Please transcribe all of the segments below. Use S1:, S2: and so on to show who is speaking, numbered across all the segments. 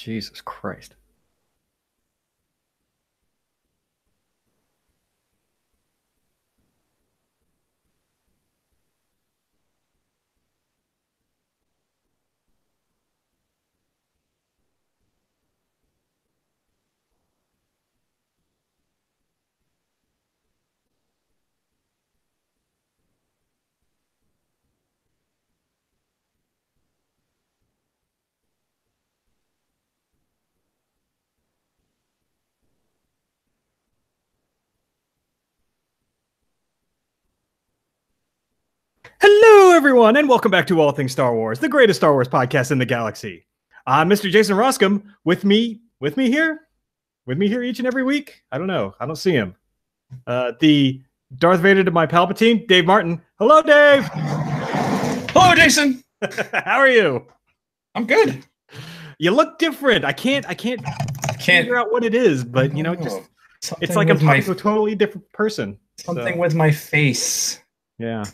S1: Jesus Christ. Hello, everyone, and welcome back to All Things Star Wars, the greatest Star Wars podcast in the galaxy. I'm Mr. Jason Roscom. With me here each and every week. I don't know. I don't see him. The Darth Vader to my Palpatine, Dave Martin. Hello, Dave.
S2: Hello, Jason.
S1: How are you?
S2: I'm good.
S1: You look different. I can't figure out what it is, but you know, just it's like I'm talking to a totally different person.
S2: Something with my face.
S1: Yeah.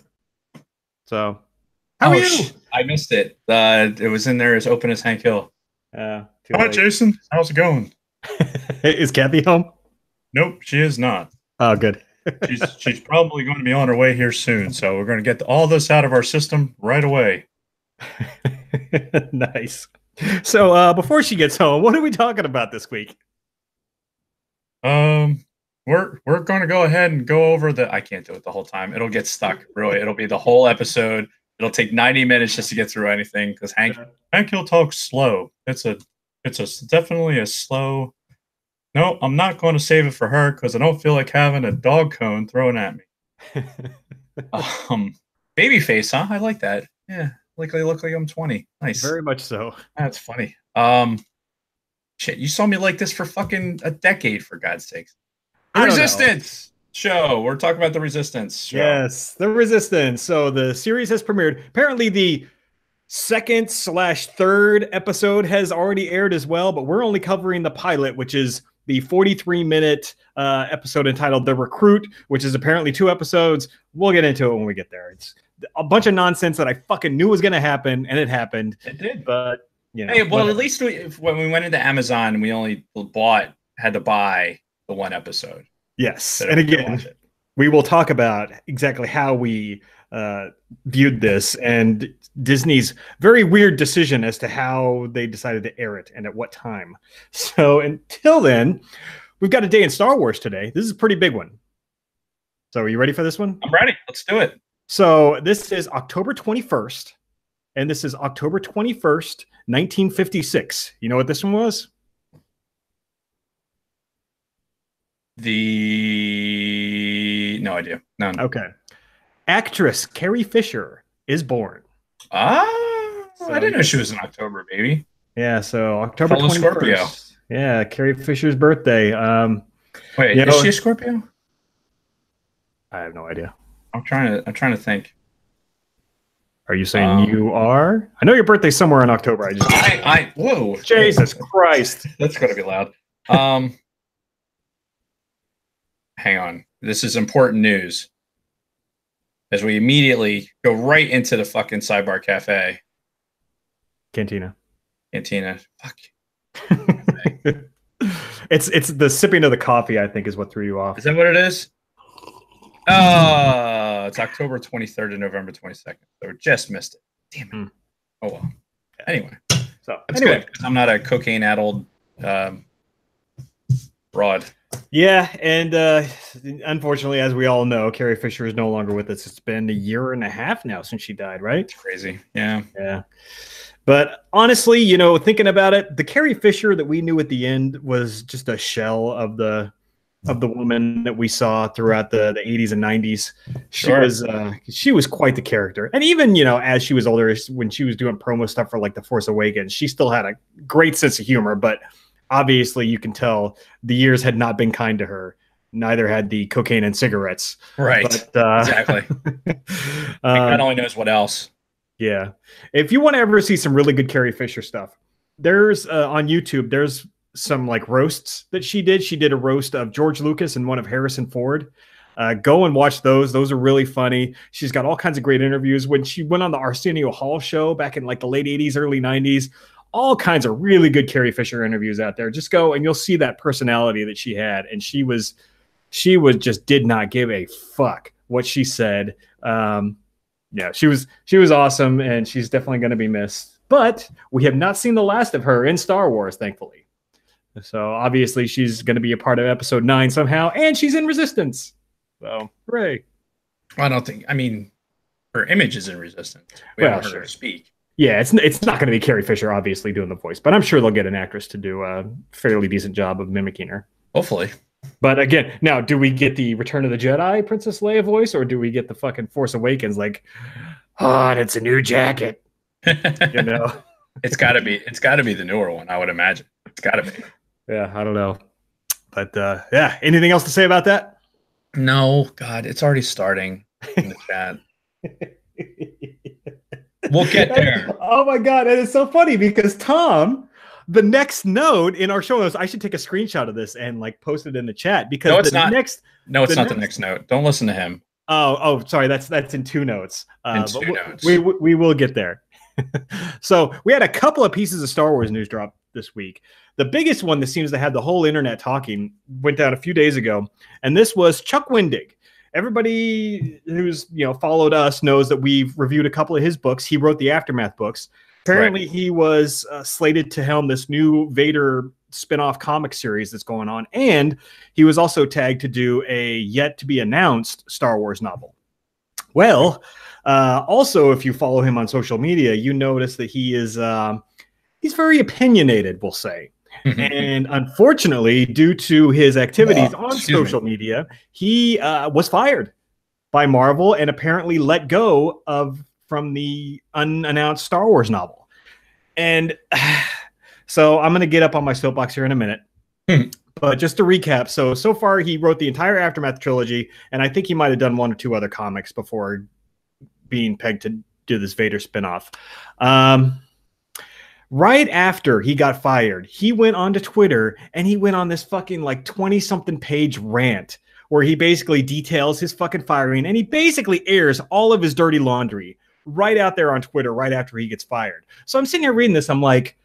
S1: So, how are you?
S2: I missed it. It was in there as open as Hank Hill.
S1: Hi,
S2: Jason. How's it going?
S1: Is Kathy home?
S2: Nope, she is not.
S1: Oh, good.
S2: she's probably going to be on her way here soon. So we're going to get all this out of our system right away.
S1: Nice. So before she gets home, what are we talking about this week?
S2: We're going to go ahead and go over I can't do it the whole time. It'll get stuck. Really, it'll be the whole episode. It'll take 90 minutes just to get through anything because Hank Hill talks slow. It's definitely a slow. No, I'm not going to save it for her because I don't feel like having a dog cone thrown at me. Babyface, huh? I like that. Yeah, like I look like I'm 20. Nice.
S1: Very much so.
S2: That's funny. Shit, you saw me like this for fucking a decade, for God's sakes. The Resistance show. We're talking about the Resistance show.
S1: Yes, the Resistance. So the series has premiered. Apparently the second/third episode has already aired as well, but we're only covering the pilot, which is the 43-minute episode entitled The Recruit, which is apparently 2 episodes. We'll get into it when we get there. It's a bunch of nonsense that I fucking knew was going to happen, and it happened.
S2: It did.
S1: But, you know.
S2: Hey, well, at least when we went into Amazon, we only had to buy the 1 episode.
S1: Yes. And again, we will talk about exactly how we viewed this and Disney's very weird decision as to how they decided to air it and at what time. So until then, we've got a day in Star Wars today. This is a pretty big one. So are you ready for this one?
S2: I'm ready. Let's do it.
S1: So this is October 21st, and this is October 21st, 1956. You know what this one was?
S2: No idea. None.
S1: Okay. Actress Carrie Fisher is born.
S2: So I didn't know she was in October, baby.
S1: Yeah, so October 21st.
S2: Scorpio.
S1: Yeah, Carrie Fisher's birthday.
S2: Wait, is she a Scorpio?
S1: I have no idea.
S2: I'm trying to think.
S1: Are you saying you are? I know your birthday's somewhere in October.
S2: Whoa.
S1: Jesus Christ.
S2: That's gonna be loud. Hang on. This is important news. As we immediately go right into the fucking Sidebar Cafe.
S1: Cantina.
S2: Fuck.
S1: It's the sipping of the coffee, I think, is what threw you off.
S2: Is that what it is? Oh, it's October 23rd to November 22nd. So we just missed it. Damn it. Oh, well. Anyway.
S1: So,
S2: that's good. I'm not a cocaine-addled broad.
S1: Yeah, and unfortunately, as we all know, Carrie Fisher is no longer with us. It's been a year and a half now since she died, right?
S2: It's crazy. Yeah.
S1: But honestly, you know, thinking about it, the Carrie Fisher that we knew at the end was just a shell of the woman that we saw throughout the 80s and 90s. She was quite the character. And even, you know, as she was older, when she was doing promo stuff for like The Force Awakens, she still had a great sense of humor, but obviously you can tell the years had not been kind to her. Neither had the cocaine and cigarettes.
S2: Right. But, exactly. God only knows what else.
S1: Yeah. If you want to ever see some really good Carrie Fisher stuff, there's on YouTube, there's some like roasts that she did. She did a roast of George Lucas and one of Harrison Ford. Go and watch those. Those are really funny. She's got all kinds of great interviews. When she went on the Arsenio Hall show back in like the late 80s, early 90s, all kinds of really good Carrie Fisher interviews out there. Just go and you'll see that personality that she had. And she was just did not give a fuck what she said. Yeah, she was awesome, and she's definitely going to be missed. But we have not seen the last of her in Star Wars, thankfully. So obviously she's going to be a part of Episode 9 somehow, and she's in Resistance. So hooray!
S2: I don't think. I mean, her image is in Resistance. We haven't heard her speak.
S1: Yeah, it's not going to be Carrie Fisher obviously doing the voice, but I'm sure they'll get an actress to do a fairly decent job of mimicking her.
S2: Hopefully.
S1: But again, now, do we get the Return of the Jedi Princess Leia voice, or do we get the fucking Force Awakens like, oh, it's a new jacket? You know,
S2: it's got to be the newer one, I would imagine. It's got to be.
S1: Yeah, I don't know, but yeah. Anything else to say about that?
S2: No, God, it's already starting in the chat. We'll get there.
S1: Oh my God, and it's so funny because Tom. The next note in our show notes, I should take a screenshot of this and like post it in the chat because
S2: no, it's not the next note. Don't listen to him.
S1: Oh, sorry. That's in two notes.
S2: Notes.
S1: We will get there. So we had a couple of pieces of Star Wars news drop this week. The biggest one that seems to have the whole internet talking went down a few days ago, and this was Chuck Wendig. Everybody who's followed us knows that we've reviewed a couple of his books. He wrote the Aftermath books. Apparently, he was slated to helm this new Vader spin-off comic series that's going on, and he was also tagged to do a yet-to-be-announced Star Wars novel. Well, also, if you follow him on social media, you notice that he is he's very opinionated, we'll say. And unfortunately, due to his activities on social media, he was fired by Marvel and apparently let go from the unannounced Star Wars novel. And so I'm going to get up on my soapbox here in a minute. But just to recap, so far he wrote the entire Aftermath trilogy, and I think he might have done one or two other comics before being pegged to do this Vader spinoff. Right after he got fired, he went onto Twitter and he went on this fucking like 20-something page rant where he basically details his fucking firing, and he basically airs all of his dirty laundry right out there on Twitter right after he gets fired. So I'm sitting here reading this. I'm like,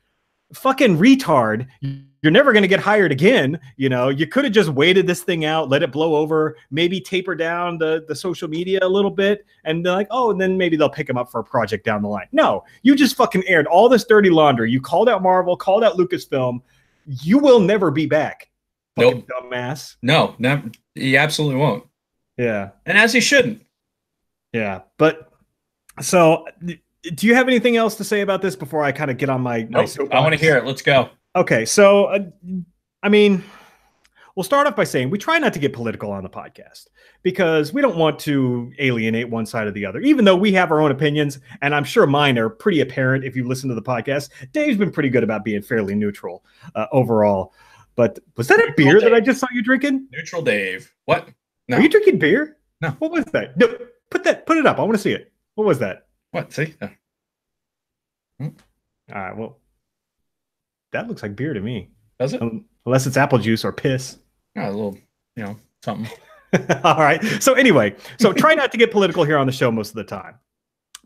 S1: fucking retard. You're never going to get hired again. You could have just waited this thing out, let it blow over, maybe taper down the social media a little bit. And they're like, oh, and then maybe they'll pick him up for a project down the line. No, you just fucking aired all this dirty laundry. You called out Marvel, called out Lucasfilm. You will never be back. Fucking dumbass.
S2: No, he absolutely won't.
S1: Yeah.
S2: And as he shouldn't.
S1: Yeah. But so do you have anything else to say about this before I kind of get on my soapbox?
S2: I want to hear it. Let's go.
S1: Okay. So, I mean, we'll start off by saying we try not to get political on the podcast because we don't want to alienate one side or the other, even though we have our own opinions. And I'm sure mine are pretty apparent if you listen to the podcast. Dave's been pretty good about being fairly neutral overall. But was that a beer that I just saw you drinking?
S2: Neutral Dave. What?
S1: No. Are you drinking beer?
S2: No.
S1: What was that? No, put it up. I want to see it. What was that?
S2: What? See?
S1: All right. Well, that looks like beer to me.
S2: Does it?
S1: Unless it's apple juice or piss.
S2: Yeah, a little, something.
S1: All right. So anyway, try not to get political here on the show most of the time.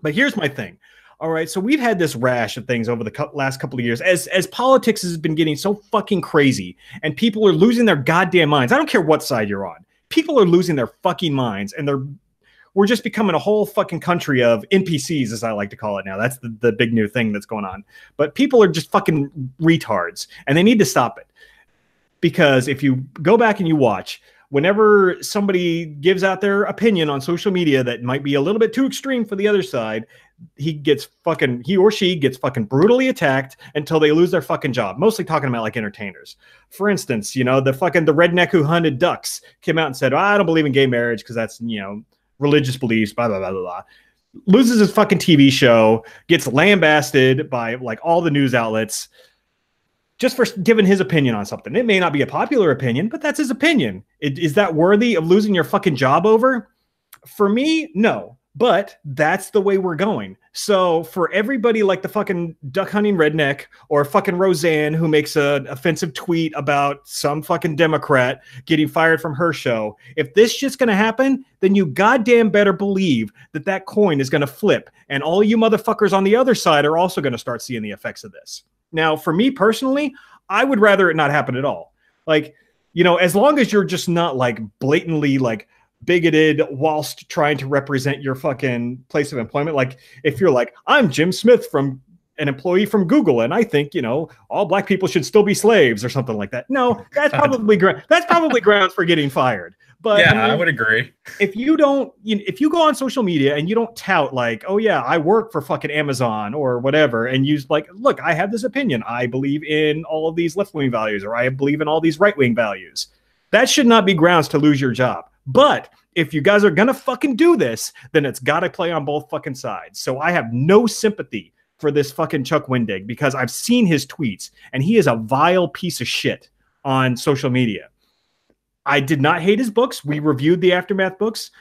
S1: But here's my thing. All right. So we've had this rash of things over the last couple of years as politics has been getting so fucking crazy and people are losing their goddamn minds. I don't care what side you're on. People are losing their fucking minds, and we're just becoming a whole fucking country of NPCs, as I like to call it now. That's the big new thing that's going on. But people are just fucking retards, and they need to stop it. Because if you go back and you watch, whenever somebody gives out their opinion on social media that might be a little bit too extreme for the other side, he or she gets fucking brutally attacked until they lose their fucking job. Mostly talking about like entertainers. For instance, the redneck who hunted ducks came out and said, I don't believe in gay marriage because that's, religious beliefs, blah, blah, blah, blah, blah. Loses his fucking TV show, gets lambasted by like all the news outlets just for giving his opinion on something. It may not be a popular opinion, but that's his opinion. Is that worthy of losing your fucking job over? For me, no. But that's the way we're going. So for everybody like the fucking duck hunting redneck or fucking Roseanne who makes an offensive tweet about some fucking Democrat getting fired from her show, if this shit's going to happen, then you goddamn better believe that coin is going to flip. And all you motherfuckers on the other side are also going to start seeing the effects of this. Now, for me personally, I would rather it not happen at all. Like, as long as you're just not like blatantly like bigoted whilst trying to represent your fucking place of employment. Like, if you're like, I'm Jim Smith from an employee from Google, and I think all black people should still be slaves or something like that. No, that's probably grounds for getting fired. But
S2: yeah, I would agree.
S1: If you don't, if you go on social media and you don't tout like, oh yeah, I work for fucking Amazon or whatever, and you like, look, I have this opinion, I believe in all of these left-wing values, or I believe in all these right-wing values, that should not be grounds to lose your job. But if you guys are gonna fucking do this, then it's got to play on both fucking sides. So I have no sympathy for this fucking Chuck Wendig, because I've seen his tweets and he is a vile piece of shit on social media. I did not hate his books. We reviewed the Aftermath books.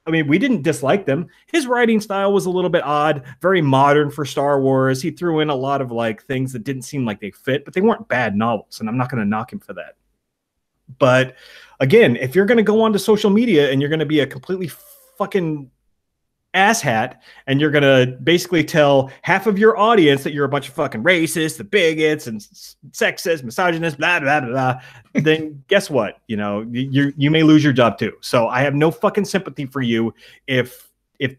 S1: I mean, we didn't dislike them. His writing style was a little bit odd, very modern for Star Wars. He threw in a lot of like things that didn't seem like they fit, but they weren't bad novels, and I'm not going to knock him for that. But again, if you're going to go onto social media and you're going to be a completely fucking asshat, and you're going to basically tell half of your audience that you're a bunch of fucking racists, the bigots and sexist, misogynist, blah, blah, blah, blah, then guess what? You may lose your job too. So I have no fucking sympathy for you if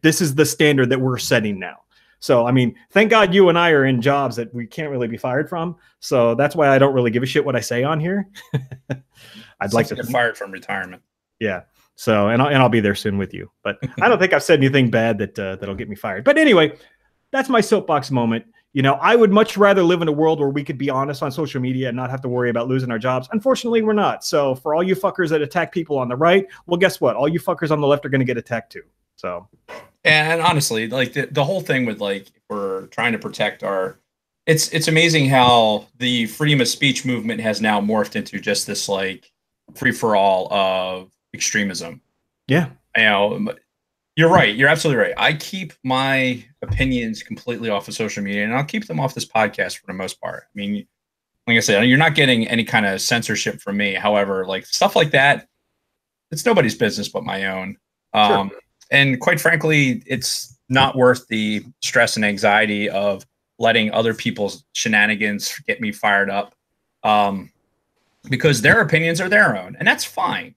S1: this is the standard that we're setting now. So, I mean, thank God you and I are in jobs that we can't really be fired from. So that's why I don't really give a shit what I say on here. I'd like to
S2: get fired from retirement.
S1: Yeah. So, and I'll be there soon with you, but I don't think I've said anything bad that'll get me fired. But anyway, that's my soapbox moment. I would much rather live in a world where we could be honest on social media and not have to worry about losing our jobs. Unfortunately, we're not. So for all you fuckers that attack people on the right, well, guess what? All you fuckers on the left are going to get attacked too. So,
S2: and honestly, like the whole thing with like, we're trying to protect it's amazing how the freedom of speech movement has now morphed into just this like free for all of extremism.
S1: Yeah.
S2: You're right. You're absolutely right. I keep my opinions completely off of social media, and I'll keep them off this podcast for the most part. I mean, like I said, you're not getting any kind of censorship from me. However, like stuff like that, it's nobody's business but my own.
S1: Sure.
S2: And quite frankly, it's not worth the stress and anxiety of letting other people's shenanigans get me fired up, because their opinions are their own, and that's fine.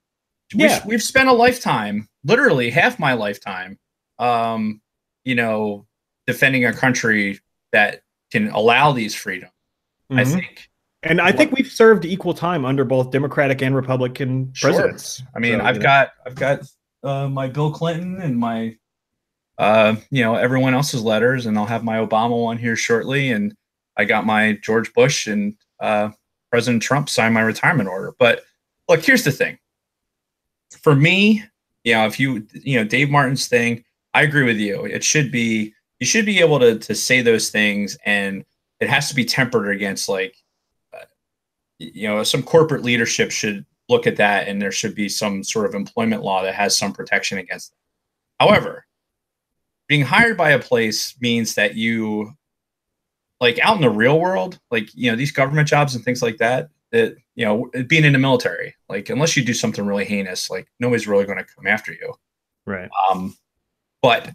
S1: Yeah.
S2: We've spent a lifetime, literally half my lifetime, defending a country that can allow these freedoms. Mm-hmm. I think.
S1: And I think we've served equal time under both Democratic and Republican presidents.
S2: I mean, so, I've got my Bill Clinton and my, everyone else's letters, and I'll have my Obama one here shortly. And I got my George Bush and President Trump sign my retirement order. But look, here's the thing. For me, if Dave Martin's thing, I agree with you. You should be able to say those things, and it has to be tempered against some corporate leadership should look at that, and there should be some sort of employment law that has some protection against that. However, being hired by a place means that you, like out in the real world, like, these government jobs and things like that, being in the military, like, unless you do something really heinous, like nobody's really going to come after you.
S1: Right.
S2: But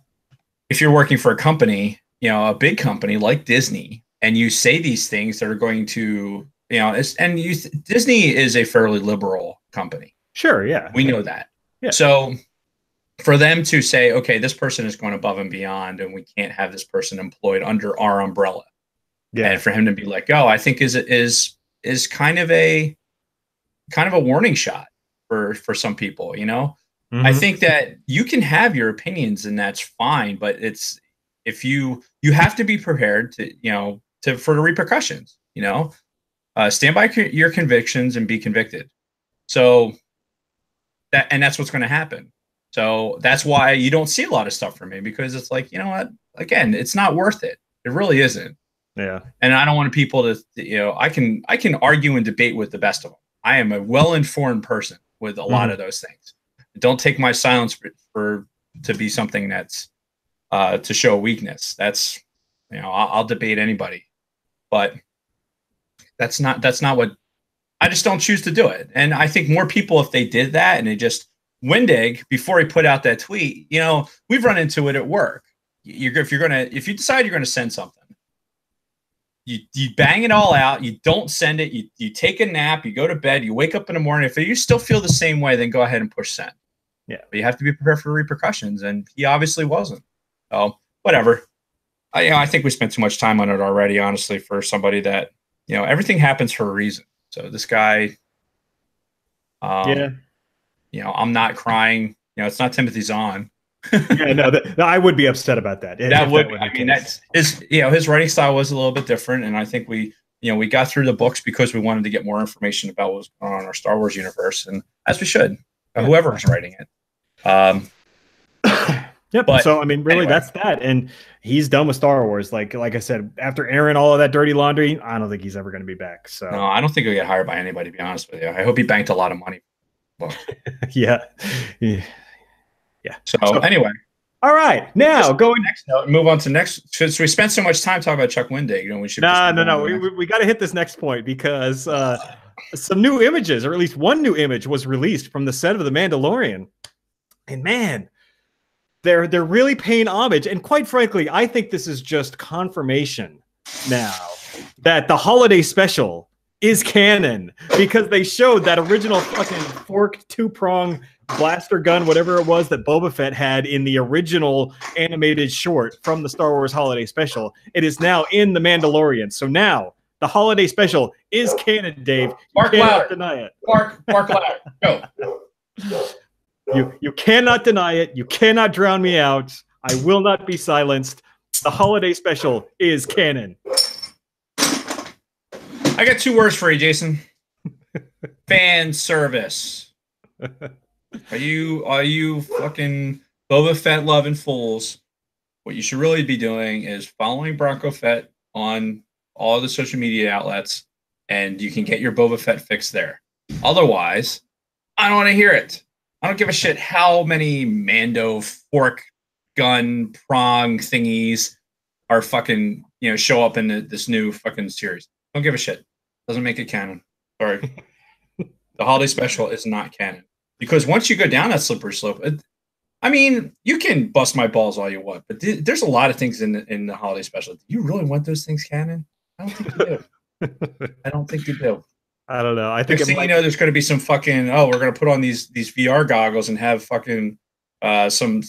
S2: if you're working for a company, a big company like Disney, and you say these things that are going to, Disney is a fairly liberal company.
S1: Sure. Yeah.
S2: We know that.
S1: Yeah.
S2: So for them to say, okay, this person is going above and beyond, and we can't have this person employed under our umbrella. Yeah. And for him to be like, oh, I think is kind of a warning shot for some people, Mm-hmm. I think that you can have your opinions, and that's fine, but you have to be prepared for the repercussions, stand by your convictions and be convicted. So that's what's going to happen. So that's why you don't see a lot of stuff from me, because it's like, again, it's not worth it. It really isn't.
S1: Yeah. And
S2: I don't want people to, I can argue and debate with the best of them. I am a well-informed person with a lot of those things. Don't take my silence to be something that's to show weakness. That's, I'll debate anybody, but that's not what, I just don't choose to do it. And I think more people, if they did that, and they just, Wendig, before he put out that tweet, we've run into it at work. If you decide you're going to send something, you bang it all out. You don't send it. You take a nap. You go to bed. You wake up in the morning. If you still feel the same way, then go ahead and push send.
S1: Yeah,
S2: but you have to be prepared for repercussions, and he obviously wasn't. So whatever. I think we spent too much time on it already. Honestly, for somebody that everything happens for a reason. So this guy, I'm not crying. It's not Timothy Zahn.
S1: Yeah, no, I would be upset about that.
S2: That would. I mean, that's his writing style was a little bit different, and I think we got through the books because we wanted to get more information about what was going on in our Star Wars universe, and as we should, whoever was writing it.
S1: Yep. But so I mean, really, anyway. That's that, and he's done with Star Wars. Like I said, after airing all of that dirty laundry, I don't think he's ever going to be back. So
S2: no, I don't think he'll get hired by anybody. To be honest with you, I hope he banked a lot of money. Well,
S1: yeah.
S2: So anyway,
S1: all right. Now going
S2: next note, move on to next. Since we spent so much time talking about Chuck Wendig, we should.
S1: No. We got to hit this next point because some new images, or at least one new image, was released from the set of The Mandalorian, and man, they're really paying homage. And quite frankly, I think this is just confirmation now that the holiday special is canon, because they showed that original fucking forked two-prong blaster gun, whatever it was that Boba Fett had in the original animated short from the Star Wars holiday special. It is now in The Mandalorian. So now the holiday special is canon, Dave.
S2: You cannot
S1: deny it.
S2: Bark louder. Go.
S1: You cannot deny it. You cannot drown me out. I will not be silenced. The holiday special is canon.
S2: I got 2 words for you, Jason. Fan service. Are you fucking Boba Fett loving fools? What you should really be doing is following Bronco Fett on all the social media outlets, and you can get your Boba Fett fix there. Otherwise, I don't want to hear it. I don't give a shit how many Mando fork gun prong thingies are fucking show up in this new fucking series. Don't give a shit. Doesn't make it canon. Sorry. The holiday special is not canon. Because once you go down that slippery slope, I mean, you can bust my balls all you want, but there's a lot of things in the holiday special. Do you really want those things canon? I don't think you do. I don't think you do.
S1: I don't know. I think
S2: there's going to be some fucking we're going to put on these VR goggles and have fucking some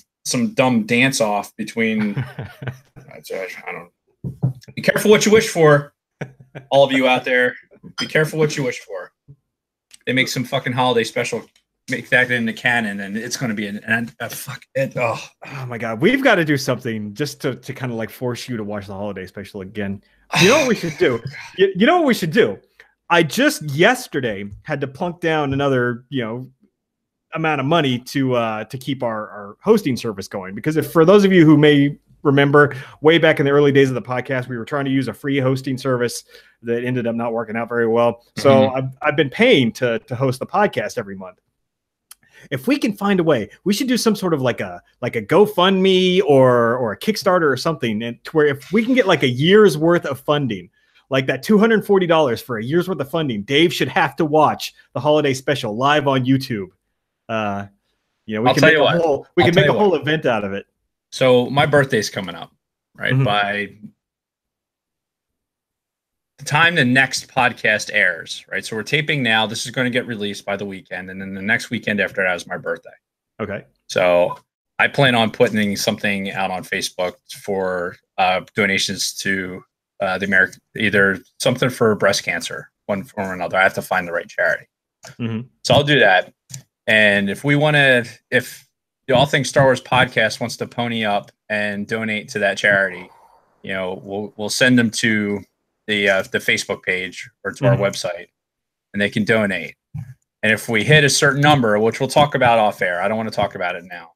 S2: dumb dance off between. I don't know. Be careful what you wish for, all of you out there. Be careful what you wish for. They make some fucking holiday special. Make that into canon, and it's going to be fuck it. Oh
S1: my god, we've got to do something just to kind of like force you to watch the holiday special again. You know what we should do? You know what we should do? I just yesterday had to plunk down another amount of money to keep our hosting service going, because if for those of you who may remember, way back in the early days of the podcast, we were trying to use a free hosting service that ended up not working out very well. So I've been paying to host the podcast every month. If we can find a way, we should do some sort of like a GoFundMe or a Kickstarter or something, and to where if we can get like a year's worth of funding, like that $240 for a year's worth of funding, Dave should have to watch the holiday special live on YouTube. We can make a whole event out of it.
S2: So my birthday's coming up, right? Mm-hmm. By the time the next podcast airs, right? So we're taping now. This is going to get released by the weekend, and then the next weekend after that is my birthday.
S1: Okay.
S2: So I plan on putting something out on Facebook for donations to the American, either something for breast cancer, one form or another. I have to find the right charity.
S1: Mm-hmm.
S2: So I'll do that. And if the All Things Star Wars podcast wants to pony up and donate to that charity, we'll send them to the Facebook page or to our website, and they can donate. And if we hit a certain number, which we'll talk about off air, I don't want to talk about it now.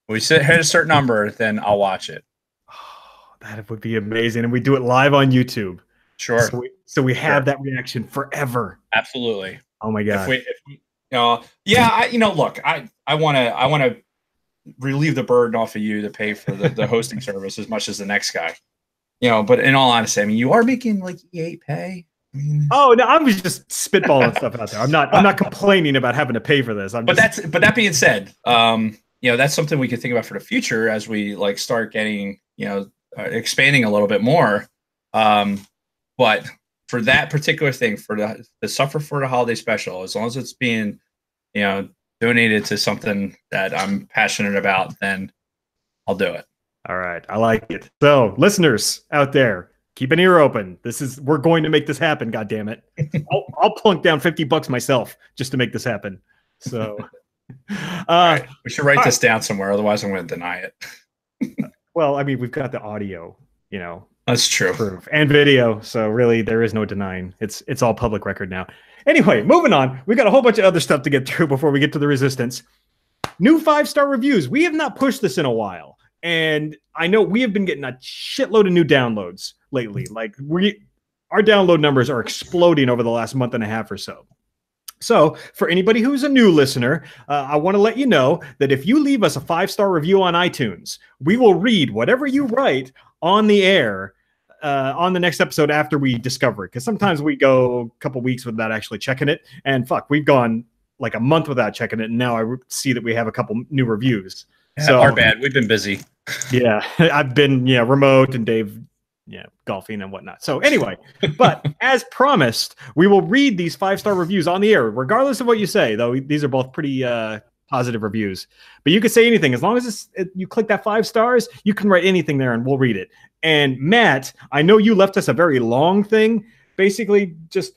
S2: If we hit a certain number, then I'll watch it.
S1: Oh, that would be amazing, and we do it live on YouTube.
S2: Sure.
S1: So we have that reaction forever.
S2: Absolutely.
S1: Oh my god.
S2: Look, I want to relieve the burden off of you to pay for the hosting service as much as the next guy. But in all honesty, I mean, you are making like EA pay.
S1: Oh no, I'm just spitballing stuff out there. I'm not complaining about having to pay for this.
S2: But that being said, that's something we can think about for the future as we like start getting expanding a little bit more. But for that particular thing, for the Suffer for the Holiday special, as long as it's being, donated to something that I'm passionate about, then I'll do it.
S1: All right. I like it. So listeners out there, keep an ear open. We're going to make this happen. God damn it. I'll plunk down $50 myself just to make this happen. So,
S2: right. We should write this down somewhere. Otherwise I'm going to deny it.
S1: Well, I mean, we've got the audio,
S2: that's true.
S1: Proof and video. So really there is no denying. It's all public record now. Anyway, moving on. We got a whole bunch of other stuff to get through before we get to the Resistance. New 5-star reviews. We have not pushed this in a while. And I know we have been getting a shitload of new downloads lately. Like our download numbers are exploding over the last month and a half or so. So for anybody who's a new listener, I want to let you know that if you leave us a 5-star review on iTunes, we will read whatever you write on the air on the next episode after we discover it. Because sometimes we go a couple weeks without actually checking it. And we've gone like a month without checking it. And now I see that we have a couple new reviews.
S2: Yeah, so our bad. We've been busy.
S1: Yeah, I've been remote, and Dave golfing and whatnot. So anyway, but as promised, we will read these 5-star reviews on the air, regardless of what you say, though these are both pretty positive reviews. But you can say anything. As long as you click that 5 stars, you can write anything there and we'll read it. And Matt, I know you left us a very long thing. Basically, just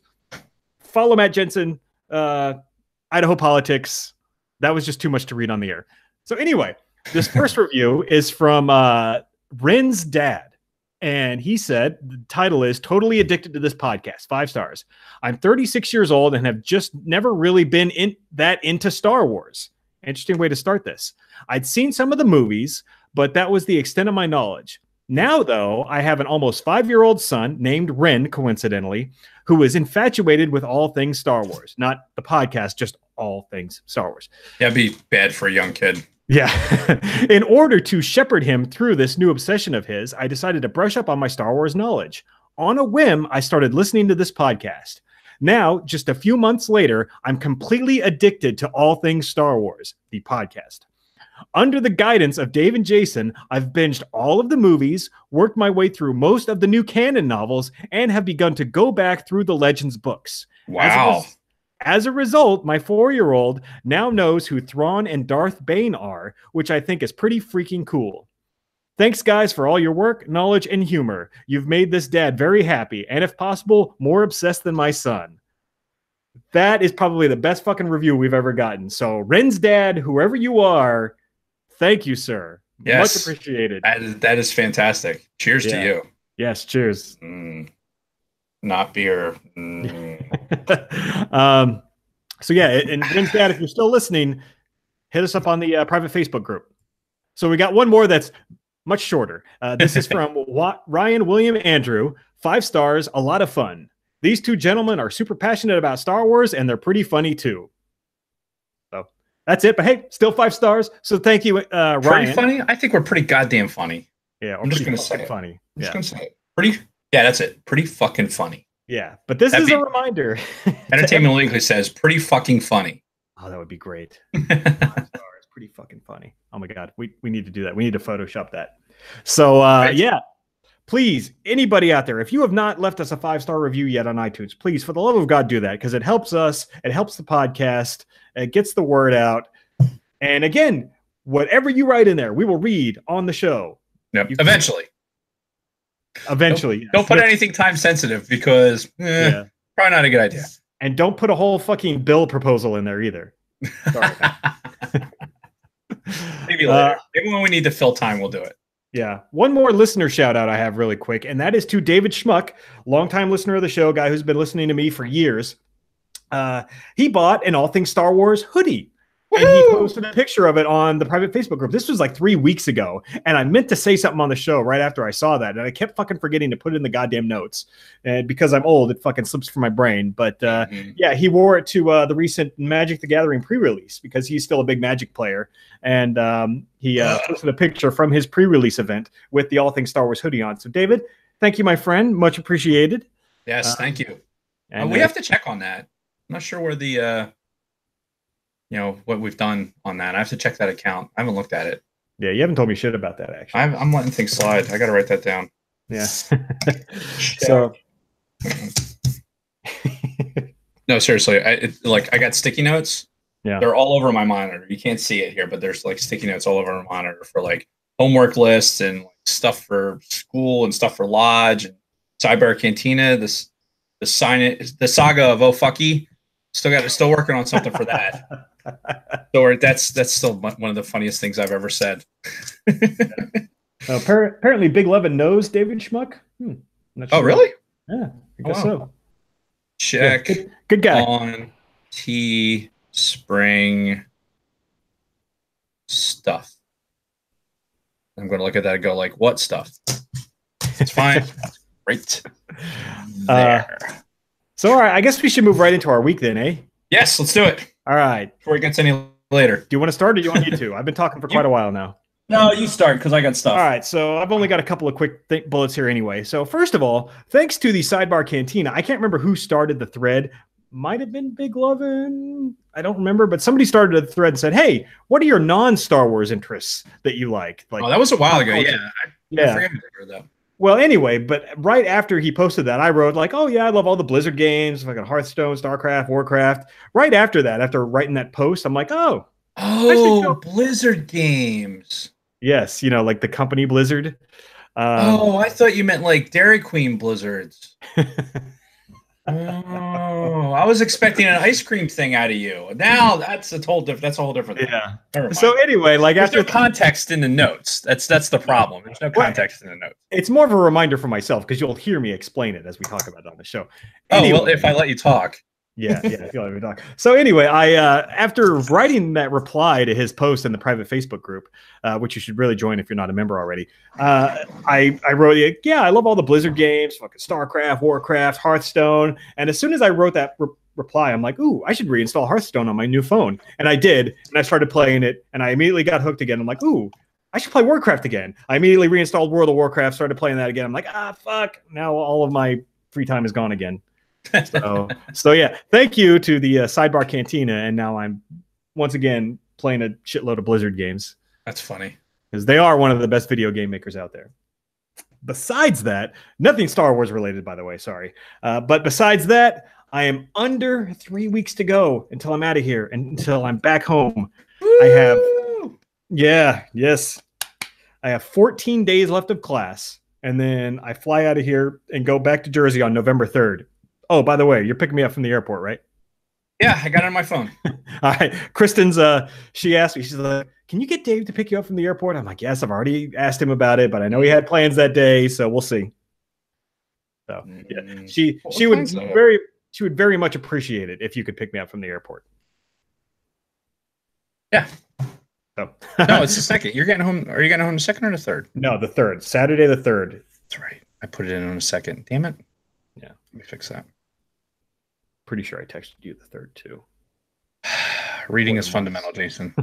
S1: follow Matt Jensen, Idaho politics. That was just too much to read on the air. So anyway, this first review is from Ren's dad. And he said, the title is Totally Addicted to This Podcast, 5 stars. I'm 36 years old and have just never really been into Star Wars. Interesting way to start this. I'd seen some of the movies, but that was the extent of my knowledge. Now, though, I have an almost 5-year-old son named Ren, coincidentally, who is infatuated with all things Star Wars. Not the podcast, just all things Star Wars.
S2: That'd be bad for a young kid.
S1: Yeah. In order to shepherd him through this new obsession of his, I decided to brush up on my Star Wars knowledge. On a whim, I started listening to this podcast. Now, just a few months later, I'm completely addicted to all things Star Wars, the podcast. Under the guidance of Dave and Jason, I've binged all of the movies, worked my way through most of the new canon novels, and have begun to go back through the Legends books.
S2: Wow.
S1: As a result, my 4-year-old now knows who Thrawn and Darth Bane are, which I think is pretty freaking cool. Thanks, guys, for all your work, knowledge, and humor. You've made this dad very happy, and if possible, more obsessed than my son. That is probably the best fucking review we've ever gotten. So, Ren's dad, whoever you are, thank you, sir.
S2: Yes.
S1: Much appreciated.
S2: That is fantastic. Cheers to you.
S1: Yes, cheers.
S2: Not beer.
S1: So yeah, and Ren's dad, if you're still listening, hit us up on the private Facebook group. So we got one more that's much shorter. This is from Ryan William Andrew, 5 stars, a lot of fun. These two gentlemen are super passionate about Star Wars, and they're pretty funny too. So that's it. But hey, still 5 stars. So thank you, Ryan.
S2: Pretty funny? I think we're pretty goddamn funny.
S1: Yeah,
S2: I'm just gonna say
S1: funny.
S2: I'm just gonna say it. Pretty. Yeah, that's it. Pretty fucking funny.
S1: Yeah, but this is a reminder.
S2: Entertainment Weekly says pretty fucking funny.
S1: Oh, that would be great. 5 stars, pretty fucking funny. Oh my god, we need to do that. We need to Photoshop that. So yeah, please, anybody out there, if you have not left us a 5-star review yet on iTunes, please, for the love of God, do that, because it helps us. It helps the podcast. It gets the word out. And again, whatever you write in there, we will read on the show.
S2: Yep. Eventually.
S1: Don't
S2: put anything time sensitive, because probably not a good idea.
S1: And don't put a whole fucking bill proposal in there either. Sorry.
S2: Maybe later. Maybe when we need to fill time, we'll do it.
S1: Yeah. One more listener shout out I have really quick, and that is to David Schmuck, longtime listener of the show, guy who's been listening to me for years. He bought an All Things Star Wars hoodie. And he posted a picture of it on the private Facebook group. This was like 3 weeks ago. And I meant to say something on the show right after I saw that. And I kept fucking forgetting to put it in the goddamn notes. And because I'm old, it fucking slips from my brain. But yeah, he wore it to the recent Magic the Gathering pre-release because he's still a big Magic player. And he posted a picture from his pre-release event with the All Things Star Wars hoodie on. So David, thank you, my friend. Much appreciated.
S2: Yes, thank you. And we have to check on that. I'm not sure where the... what we've done on that. I have to check that account. I haven't looked at it.
S1: Yeah, you haven't told me shit about that, actually.
S2: I'm letting things slide. I got to write that down.
S1: Yeah. So,
S2: No, seriously. I got sticky notes.
S1: Yeah.
S2: They're all over my monitor. You can't see it here, but there's like sticky notes all over my monitor for like homework lists and like, stuff for school and stuff for lodge and Sidebar Cantina. The saga of Oh Fucky. Still working on something for that. So that's still one of the funniest things I've ever said.
S1: Apparently, Big Levin knows David Schmuck.
S2: Oh, really?
S1: Yeah, I guess so.
S2: Check.
S1: Yeah, good guy.
S2: On Teespring stuff. I'm going to look at that and go like, what stuff? It's fine. Great. There.
S1: So, all right, I guess we should move right into our week then, eh?
S2: Yes, let's do it.
S1: All right.
S2: Before it gets any later.
S1: Do you want to start or do you want me to? I've been talking for quite a while now.
S2: No, you start because I got stuff.
S1: All right, so I've only got a couple of quick bullets here anyway. So first of all, thanks to the Sidebar Cantina, I can't remember who started the thread. Might have been Big Lovin'. I don't remember, but somebody started a thread and said, hey, what are your non-Star Wars interests that you like?
S2: Oh, that was a while ago. Yeah.
S1: Yeah.
S2: I forget that.
S1: Well, anyway, but right after he posted that, I wrote like, oh, yeah, I love all the Blizzard games, like Hearthstone, StarCraft, Warcraft. Right after that, after writing that post, I'm like,
S2: oh, Blizzard games.
S1: Yes, like the company Blizzard.
S2: I thought you meant like Dairy Queen Blizzards. Oh, I was expecting an ice cream thing out of you. Now that's a whole different thing.
S1: Yeah. So anyway, like
S2: there's no context in the notes. That's the problem. There's no context in the notes.
S1: It's more of a reminder for myself because you'll hear me explain it as we talk about it on the show. Anyway,
S2: well, if I let you talk.
S1: Yeah. If you let me talk. So anyway, I after writing that reply to his post in the private Facebook group, which you should really join if you're not a member already, I wrote, yeah, I love all the Blizzard games, fucking StarCraft, Warcraft, Hearthstone. And as soon as I wrote that reply, I'm like, ooh, I should reinstall Hearthstone on my new phone. And I did, and I started playing it, and I immediately got hooked again. I'm like, ooh, I should play Warcraft again. I immediately reinstalled World of Warcraft, started playing that again. I'm like, fuck, now all of my free time is gone again. So yeah, thank you to the Sidebar Cantina, and now I'm once again playing a shitload of Blizzard games.
S2: That's funny
S1: because they are one of the best video game makers out there. Besides that, nothing Star Wars related, by the way. Sorry, but besides that, I am under 3 weeks to go until I'm out of here and until I'm back home. Woo! I have 14 days left of class, and then I fly out of here and go back to Jersey on November 3rd. Oh, by the way, you're picking me up from the airport, right?
S2: Yeah, I got it on my phone.
S1: All right. Kristen's, she asked me, she's like, can you get Dave to pick you up from the airport? I'm like, yes, I've already asked him about it, but I know he had plans that day, so we'll see. So yeah, she would very much appreciate it if you could pick me up from the airport.
S2: Yeah.
S1: So
S2: no, it's the second. You're getting home. Are you getting home the second or the third?
S1: No, the third. Saturday the 3rd.
S2: That's right. I put it in on the second. Damn it.
S1: Yeah.
S2: Let me fix that.
S1: Pretty sure I texted you the 3rd too.
S2: Reading is fundamental, Jason.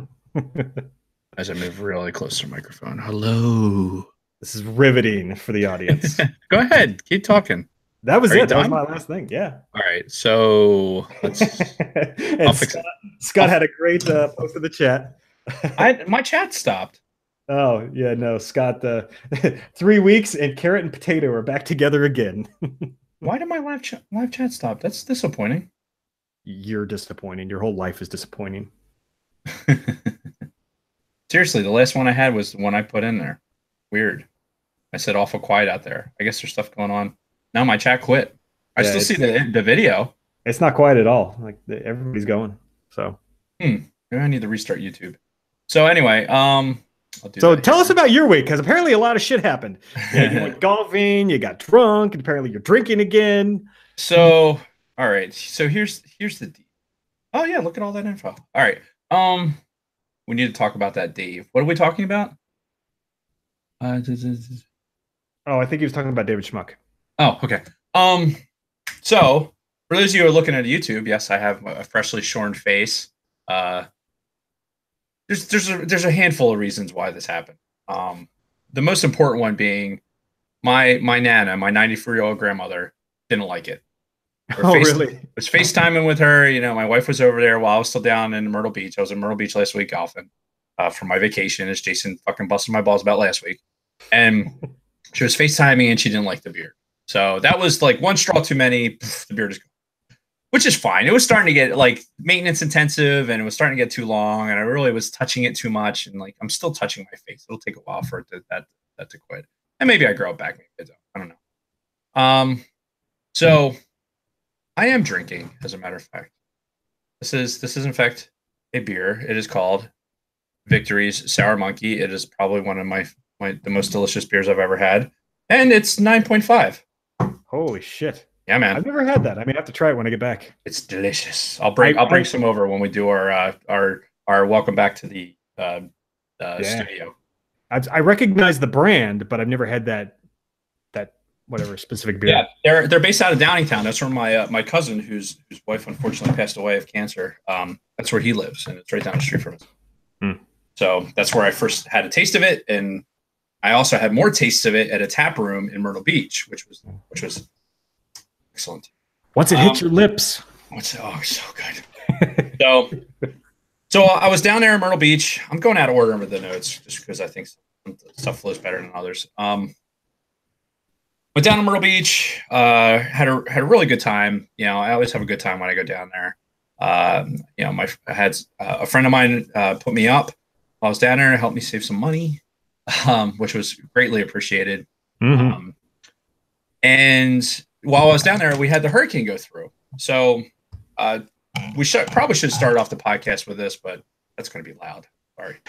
S2: As I move really close to the microphone. Hello.
S1: This is riveting for the audience.
S2: Go ahead. Keep talking.
S1: That was it. That was my last thing. Yeah.
S2: All right. So let's. I'll fix it.
S1: Scott had a great post in the chat.
S2: My chat stopped.
S1: Oh yeah, no, Scott. 3 weeks and Carrot and Potato are back together again.
S2: Why did my live chat stop? That's disappointing.
S1: You're disappointing. Your whole life is disappointing.
S2: Seriously, the last one I had was the one I put in there. Weird. I said awful quiet out there. I guess there's stuff going on. Now my chat quit. I still see the video.
S1: It's not quiet at all. Like everybody's going. So.
S2: Maybe I need to restart YouTube. So anyway,
S1: so tell us about your week, because apparently a lot of shit happened. Yeah, you went golfing, you got drunk, and apparently you're drinking again.
S2: So, all right. So here's the deal. Oh yeah, look at all that info. All right. We need to talk about that, Dave. What are we talking about?
S1: Oh, I think he was talking about David Schmuck.
S2: Oh, okay. So for those of you who are looking at YouTube, yes, I have a freshly shorn face. There's a handful of reasons why this happened. The most important one being my Nana, my 94-year-old grandmother, didn't like it.
S1: Really?
S2: I was FaceTiming with her. You know, my wife was over there while I was still down in Myrtle Beach. I was in Myrtle Beach last week golfing for my vacation, as Jason fucking busted my balls about last week. And she was FaceTiming and she didn't like the beer. So that was like one straw too many. The beard is gone, which is fine. It was starting to get like maintenance intensive, and it was starting to get too long, and I really was touching it too much. And like I'm still touching my face. It'll take a while for it that to quit. And maybe I grow it back. Maybe I don't. I don't know. So I am drinking, as a matter of fact. This is in fact a beer. It is called Victory's Sour Monkey. It is probably one of the most delicious beers I've ever had, and it's 9.5.
S1: Holy shit!
S2: Yeah, man.
S1: I've never had that. I mean, I have to try it when I get back.
S2: It's delicious. I'll bring some over when we do our welcome back to the studio.
S1: I recognize the brand, but I've never had that whatever specific beer.
S2: Yeah, they're based out of Downingtown. That's where my cousin, whose wife unfortunately passed away of cancer. That's where he lives, and it's right down the street from us. So that's where I first had a taste of it, and I also had more tastes of it at a tap room in Myrtle Beach, which was excellent.
S1: Once it hits your lips,
S2: so good. So I was down there in Myrtle Beach. I'm going out of order with the notes just because I think stuff flows better than others. Went down to Myrtle Beach. Had a really good time. You know, I always have a good time when I go down there. You know, I had a friend of mine put me up while I was down there and helped me save some money, which was greatly appreciated. And while I was down there, we had the hurricane go through. So we probably should start off the podcast with this, but that's going to be loud. Sorry.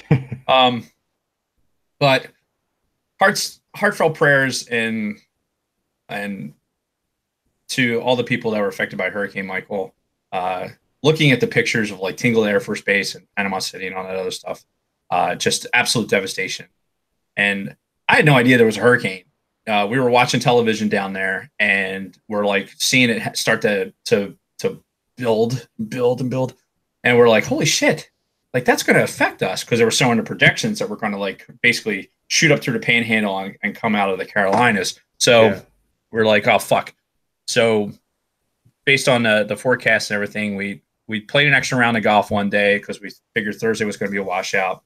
S2: But heartfelt prayers and to all the people that were affected by Hurricane Michael. Looking at the pictures of like Tingle Air Force Base and Panama City and all that other stuff, just absolute devastation. And I had no idea there was a hurricane. We were watching television down there, and we're like seeing it start to build, and we're like, holy shit, like that's going to affect us, because they were showing the projections that we're going to like basically shoot up through the Panhandle and come out of the Carolinas. So we're like, oh fuck. So based on the forecast and everything, we played an extra round of golf one day because we figured Thursday was going to be a washout.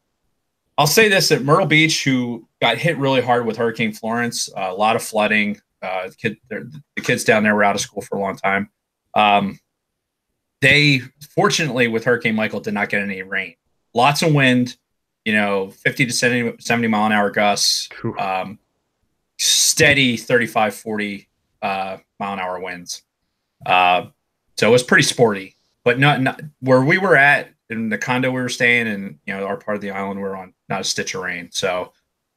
S2: I'll say this, at Myrtle Beach, who got hit really hard with Hurricane Florence, a lot of flooding. The kids down there were out of school for a long time. They, fortunately, with Hurricane Michael, did not get any rain. Lots of wind, 50 to 70 mile an hour gusts, steady 35, 40 mile an hour winds. So it was pretty sporty, but not where we were at in the condo we were staying in, our part of the island, we're on not a stitch of rain. So,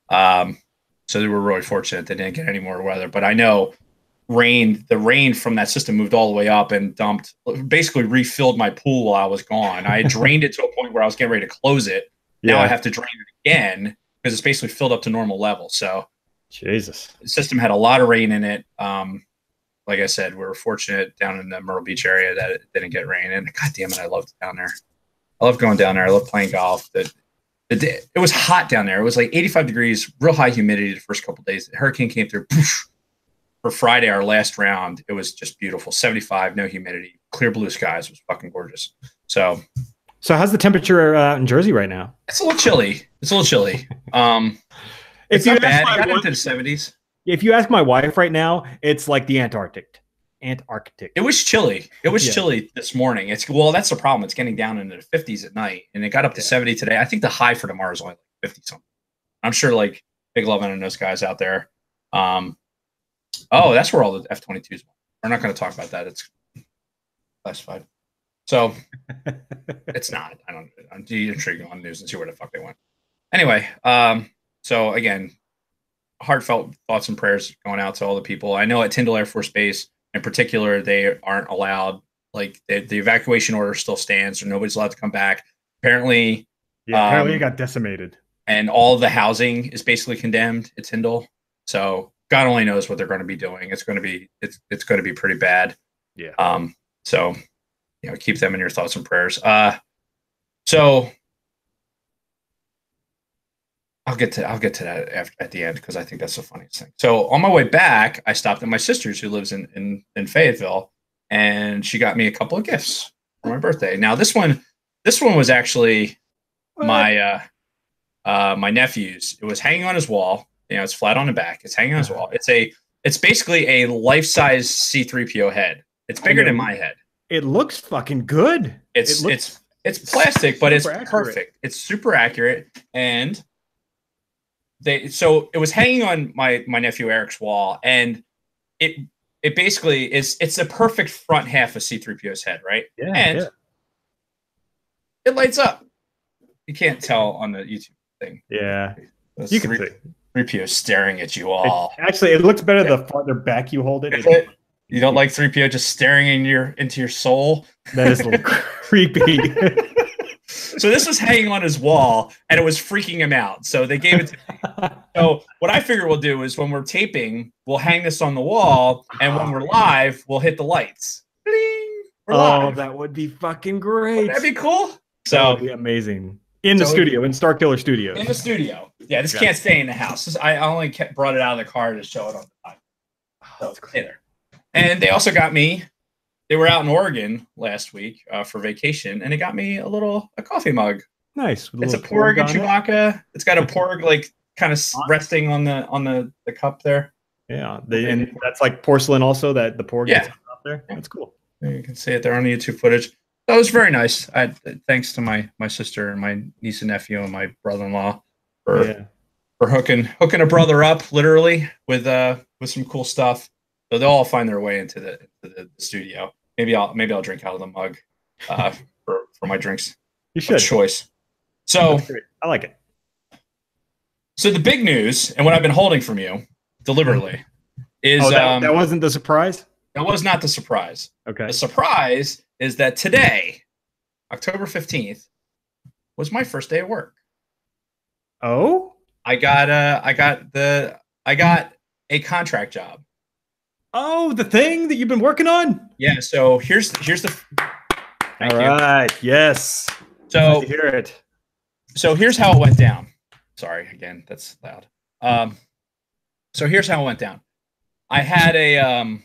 S2: so they were really fortunate they didn't get any more weather. But I know the rain from that system moved all the way up and basically refilled my pool while I was gone. I had drained it to a point where I was getting ready to close it. Now I have to drain it again because it's basically filled up to normal level. So
S1: Jesus,
S2: the system had a lot of rain in it. Like I said, we were fortunate down in the Myrtle Beach area that it didn't get rain. And God damn it, I loved it down there. I love going down there. I love playing golf. It was hot down there. It was like 85 degrees, real high humidity the first couple of days. The hurricane came through. Poof, for Friday, our last round, it was just beautiful. 75, no humidity, clear blue skies. It was fucking gorgeous. So
S1: how's the temperature in Jersey right now?
S2: It's a little chilly. It's not bad. It got into the 70s.
S1: If you ask my wife right now, it's like the Antarctic.
S2: It was chilly. It was chilly this morning. That's the problem. It's getting down into the 50s at night, and it got up to 70 today. I think the high for tomorrow is only like 50 something. I'm sure like Big Love and those guys out there. That's where all the F-22s went. We're not going to talk about that. It's classified. So it's not. I'm sure you go on the news and see where the fuck they went. Anyway, so again, heartfelt thoughts and prayers going out to all the people. I know at Tyndall Air Force Base in particular, they aren't allowed, like the evacuation order still stands, so nobody's allowed to come back. Apparently
S1: it got decimated. And
S2: all of the housing is basically condemned at Tyndall. So God only knows what they're going to be doing. It's going to be pretty bad. Yeah. So, keep them in your thoughts and prayers. So I'll get to that at the end, because I think that's the funniest thing. So on my way back, I stopped at my sister's, who lives in Fayetteville, and she got me a couple of gifts for my birthday. Now this one was actually my nephew's. It was hanging on his wall. It's flat on the back. It's hanging on his wall. It's a It's basically a life-size C3PO head. It's bigger than my head.
S1: It looks fucking good.
S2: It's plastic, but it's
S1: accurate.
S2: perfect. It's super accurate, and so it was hanging on my nephew Eric's wall, and it basically it's a perfect front half of C3PO's head, right?
S1: Yeah,
S2: and it lights up. You can't tell on the YouTube thing.
S1: Yeah, you can see
S2: 3PO staring at you all.
S1: Actually, it looks better the farther back you hold it.
S2: You don't like 3PO just staring into your soul?
S1: That is a little creepy.
S2: So this was hanging on his wall, and it was freaking him out. So they gave it to me. So what I figure we'll do is when we're taping, we'll hang this on the wall, and when we're live, we'll hit the lights. Bling! We're live.
S1: That would be fucking great.
S2: Wouldn't that be cool? So
S1: that would be amazing. In the studio, in Starkiller Studios.
S2: In the studio. Yeah, this can't stay in the house. I only brought it out of the car to show it on the time. So that's great. There. And they also got me. They were out in Oregon last week for vacation, and they got me a coffee mug.
S1: Nice.
S2: It's a Porg and Chewbacca. It's got a Porg like kind of resting on the cup there.
S1: Yeah, and that's like porcelain also. That the Porg gets up there. That's cool.
S2: You can see it there on the YouTube footage. That was very nice. Thanks to my sister and my niece and nephew and my brother-in-law for hooking a brother up literally with some cool stuff. So they'll all find their way into the studio. Maybe I'll drink out of the mug for my drinks.
S1: You should.
S2: Choice. So
S1: I like it.
S2: So the big news, and what I've been holding from you deliberately, is
S1: that wasn't the surprise?
S2: That was not the surprise.
S1: Okay.
S2: The surprise is that today, October 15th, was my first day of work.
S1: Oh?
S2: I got a contract job.
S1: Oh, the thing that you've been working on?
S2: Yeah, so here's the
S1: All right. Yes.
S2: So
S1: hear it.
S2: So here's how it went down. Sorry, again, that's loud. So here's how it went down. I had a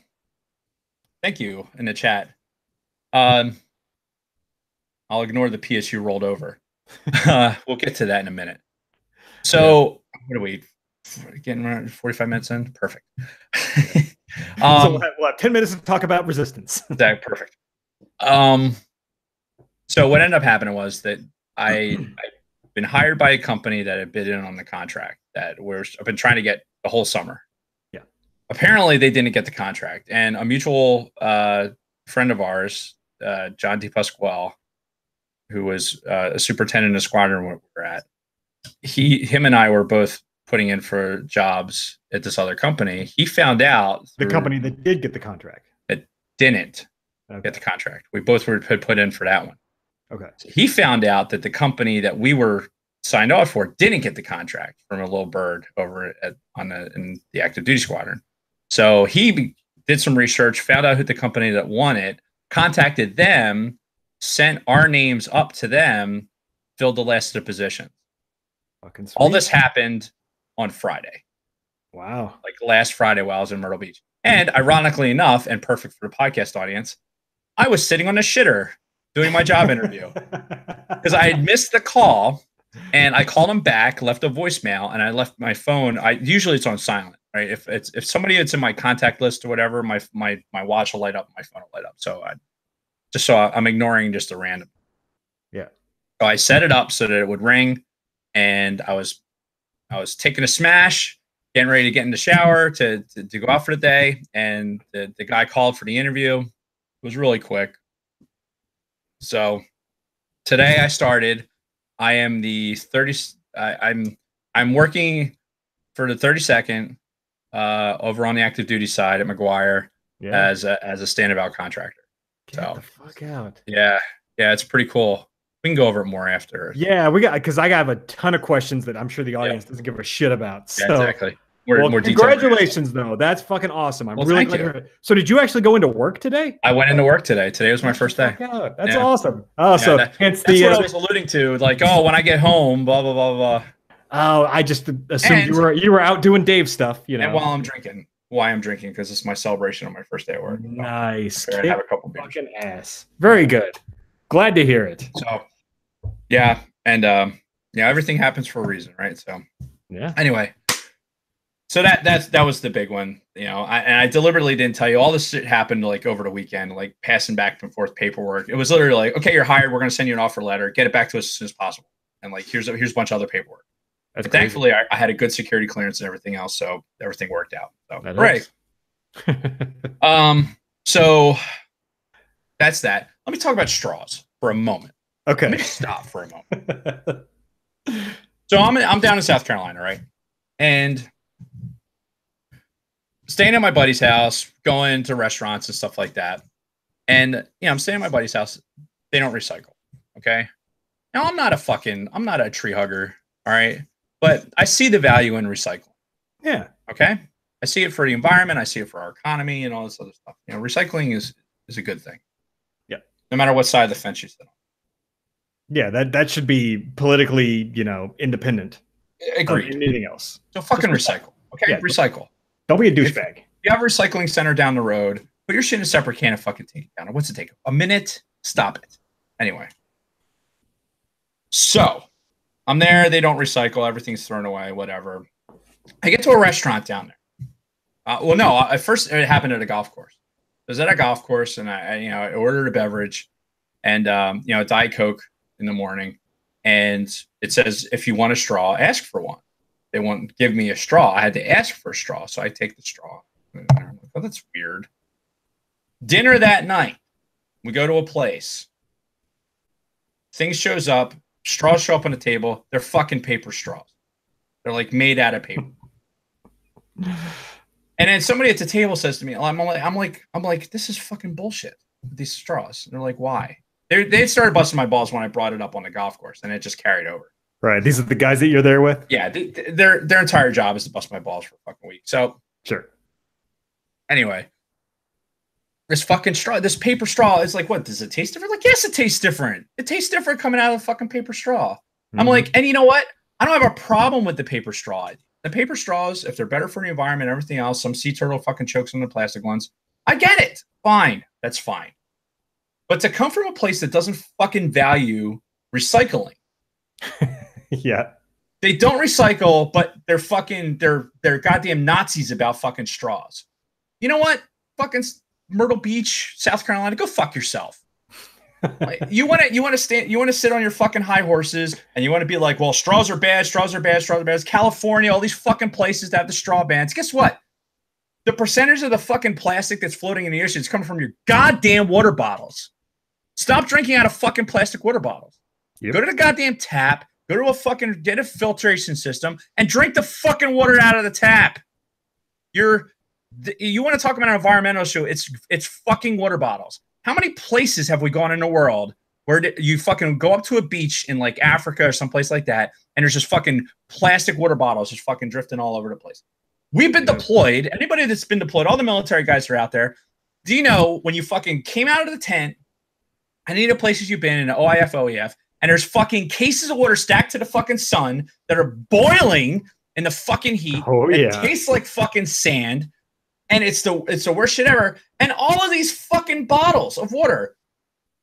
S2: thank you in the chat. I'll ignore the PSU rolled over. We'll get to that in a minute. So what are we getting around 45 minutes in? Perfect.
S1: So we'll have 10 minutes to talk about resistance.
S2: That perfect. So what ended up happening was that I've been hired by a company that had bid in on the contract that I've been trying to get the whole summer.
S1: Yeah.
S2: Apparently they didn't get the contract, and a mutual friend of ours, John DePasquale, who was a superintendent in a squadron where we're at, him and I were both putting in for jobs at this other company. He found out
S1: the company that did get the contract.
S2: It didn't get the contract. We both were put in for that one.
S1: Okay.
S2: So he found out that the company that we were signed off for didn't get the contract from a little bird over in the active duty squadron. So he did some research, found out who the company that won it, contacted them, sent our names up to them, filled the last of the positions.
S1: Fucking sweet.
S2: All this happened on Friday.
S1: Wow.
S2: Like last Friday while I was in Myrtle Beach. And ironically enough, and perfect for the podcast audience, I was sitting on a shitter doing my job interview because I had missed the call, and I called him back, left a voicemail, and I left my phone. Usually it's on silent, right? If somebody that's in my contact list or whatever, my watch will light up, my phone will light up. So I'm ignoring just a random.
S1: Yeah.
S2: So I set it up so that it would ring, and I was taking a smash, getting ready to get in the shower to go out for the day, and the guy called for the interview. It was really quick. So today I started. I am the 30. I'm working for the 32nd over on the active duty side at McGuire as a standabout contractor.
S1: Get the fuck out.
S2: Yeah, it's pretty cool. We can go over it more after.
S1: Yeah, because I have a ton of questions that I'm sure the audience doesn't give a shit about. So.
S2: Yeah, exactly.
S1: More congratulations, though. That's fucking awesome. I'm really glad to hear it. So did you actually go into work today?
S2: I went into work today. Today was my first day.
S1: That's awesome. Oh, so hence
S2: that's what I was alluding to. Like, when I get home, blah, blah, blah, blah.
S1: Oh, I just assumed you were out doing Dave stuff, you know.
S2: And while I'm drinking. Why I'm drinking, because it's my celebration of my first day at work.
S1: Nice.
S2: I have a couple beers.
S1: Fucking ass. Very good. Glad to hear it.
S2: So, yeah. And, everything happens for a reason, right? So,
S1: yeah.
S2: Anyway. So that was the big one, you know. I deliberately didn't tell you all this shit happened like over the weekend, like passing back and forth paperwork. It was literally like, okay, you're hired. We're going to send you an offer letter. Get it back to us as soon as possible. And like, here's a bunch of other paperwork. Thankfully, I had a good security clearance and everything else, so everything worked out. So right. So that's that. Let me talk about straws for a moment.
S1: Okay.
S2: Let me stop for a moment. So I'm down in South Carolina, right? And staying at my buddy's house, going to restaurants and stuff like that. And you know, I'm staying at my buddy's house. They don't recycle. Okay. Now I'm not a tree hugger. All right. But I see the value in recycling.
S1: Yeah.
S2: Okay. I see it for the environment. I see it for our economy and all this other stuff. You know, recycling is a good thing.
S1: Yeah.
S2: No matter what side of the fence you sit on.
S1: Yeah, that should be politically, you know, independent.
S2: Agreed.
S1: Anything else?
S2: So fucking recycle. Okay, yeah, recycle.
S1: Don't be a douchebag.
S2: You have a recycling center down the road. Put your shit in a separate can and fucking take it down. What's it take? A minute? Stop it. Anyway. So I'm there. They don't recycle. Everything's thrown away. Whatever. I get to a restaurant down there. Well, no. At first, it happened at a golf course. I was at a golf course, and I ordered a beverage, and a Diet Coke in the morning, and it says if you want a straw, ask for one. They won't give me a straw. I had to ask for a straw, so I take the straw. I'm like, oh, that's weird. Dinner that night, we go to a place. Things shows up. Straws show up on the table. They're fucking paper straws. They're like made out of paper. And then somebody at the table says to me, I'm like, this is fucking bullshit. These straws. And they're like, why? They started busting my balls when I brought it up on the golf course, and it just carried over.
S1: Right. These are the guys that you're there with?
S2: Yeah. Their entire job is to bust my balls for a fucking week. So
S1: sure. Anyway,
S2: this fucking straw, this paper straw is like, what? Does it taste different? Like, yes, it tastes different. It tastes different coming out of the fucking paper straw. Mm-hmm. I'm like, and you know what? I don't have a problem with the paper straw. The paper straws, if they're better for the environment and everything else, some sea turtle fucking chokes on the plastic ones. I get it. Fine. That's fine. But to come from a place that doesn't fucking value recycling.
S1: Yeah.
S2: They don't recycle, but they're goddamn Nazis about fucking straws. You know what? Fucking Myrtle Beach, South Carolina, go fuck yourself. You want to sit on your fucking high horses and you want to be like, well, straws are bad. California, all these fucking places that have the straw bans. Guess what? The percentage of the fucking plastic that's floating in the ocean is coming from your goddamn water bottles. Stop drinking out of fucking plastic water bottles. Yep. Go to the goddamn tap, go to get a filtration system and drink the fucking water out of the tap. You want to talk about an environmental issue? It's fucking water bottles. How many places have we gone in the world where you fucking go up to a beach in like Africa or someplace like that, and there's just fucking plastic water bottles just fucking drifting all over the place? We've been deployed. Anybody that's been deployed, all the military guys are out there. Do you know when you fucking came out of the tent, any of the places you've been in, OIF, OEF, and there's fucking cases of water stacked to the fucking sun that are boiling in the fucking heat.
S1: Oh, yeah.
S2: It tastes like fucking sand. And it's the worst shit ever. And all of these fucking bottles of water.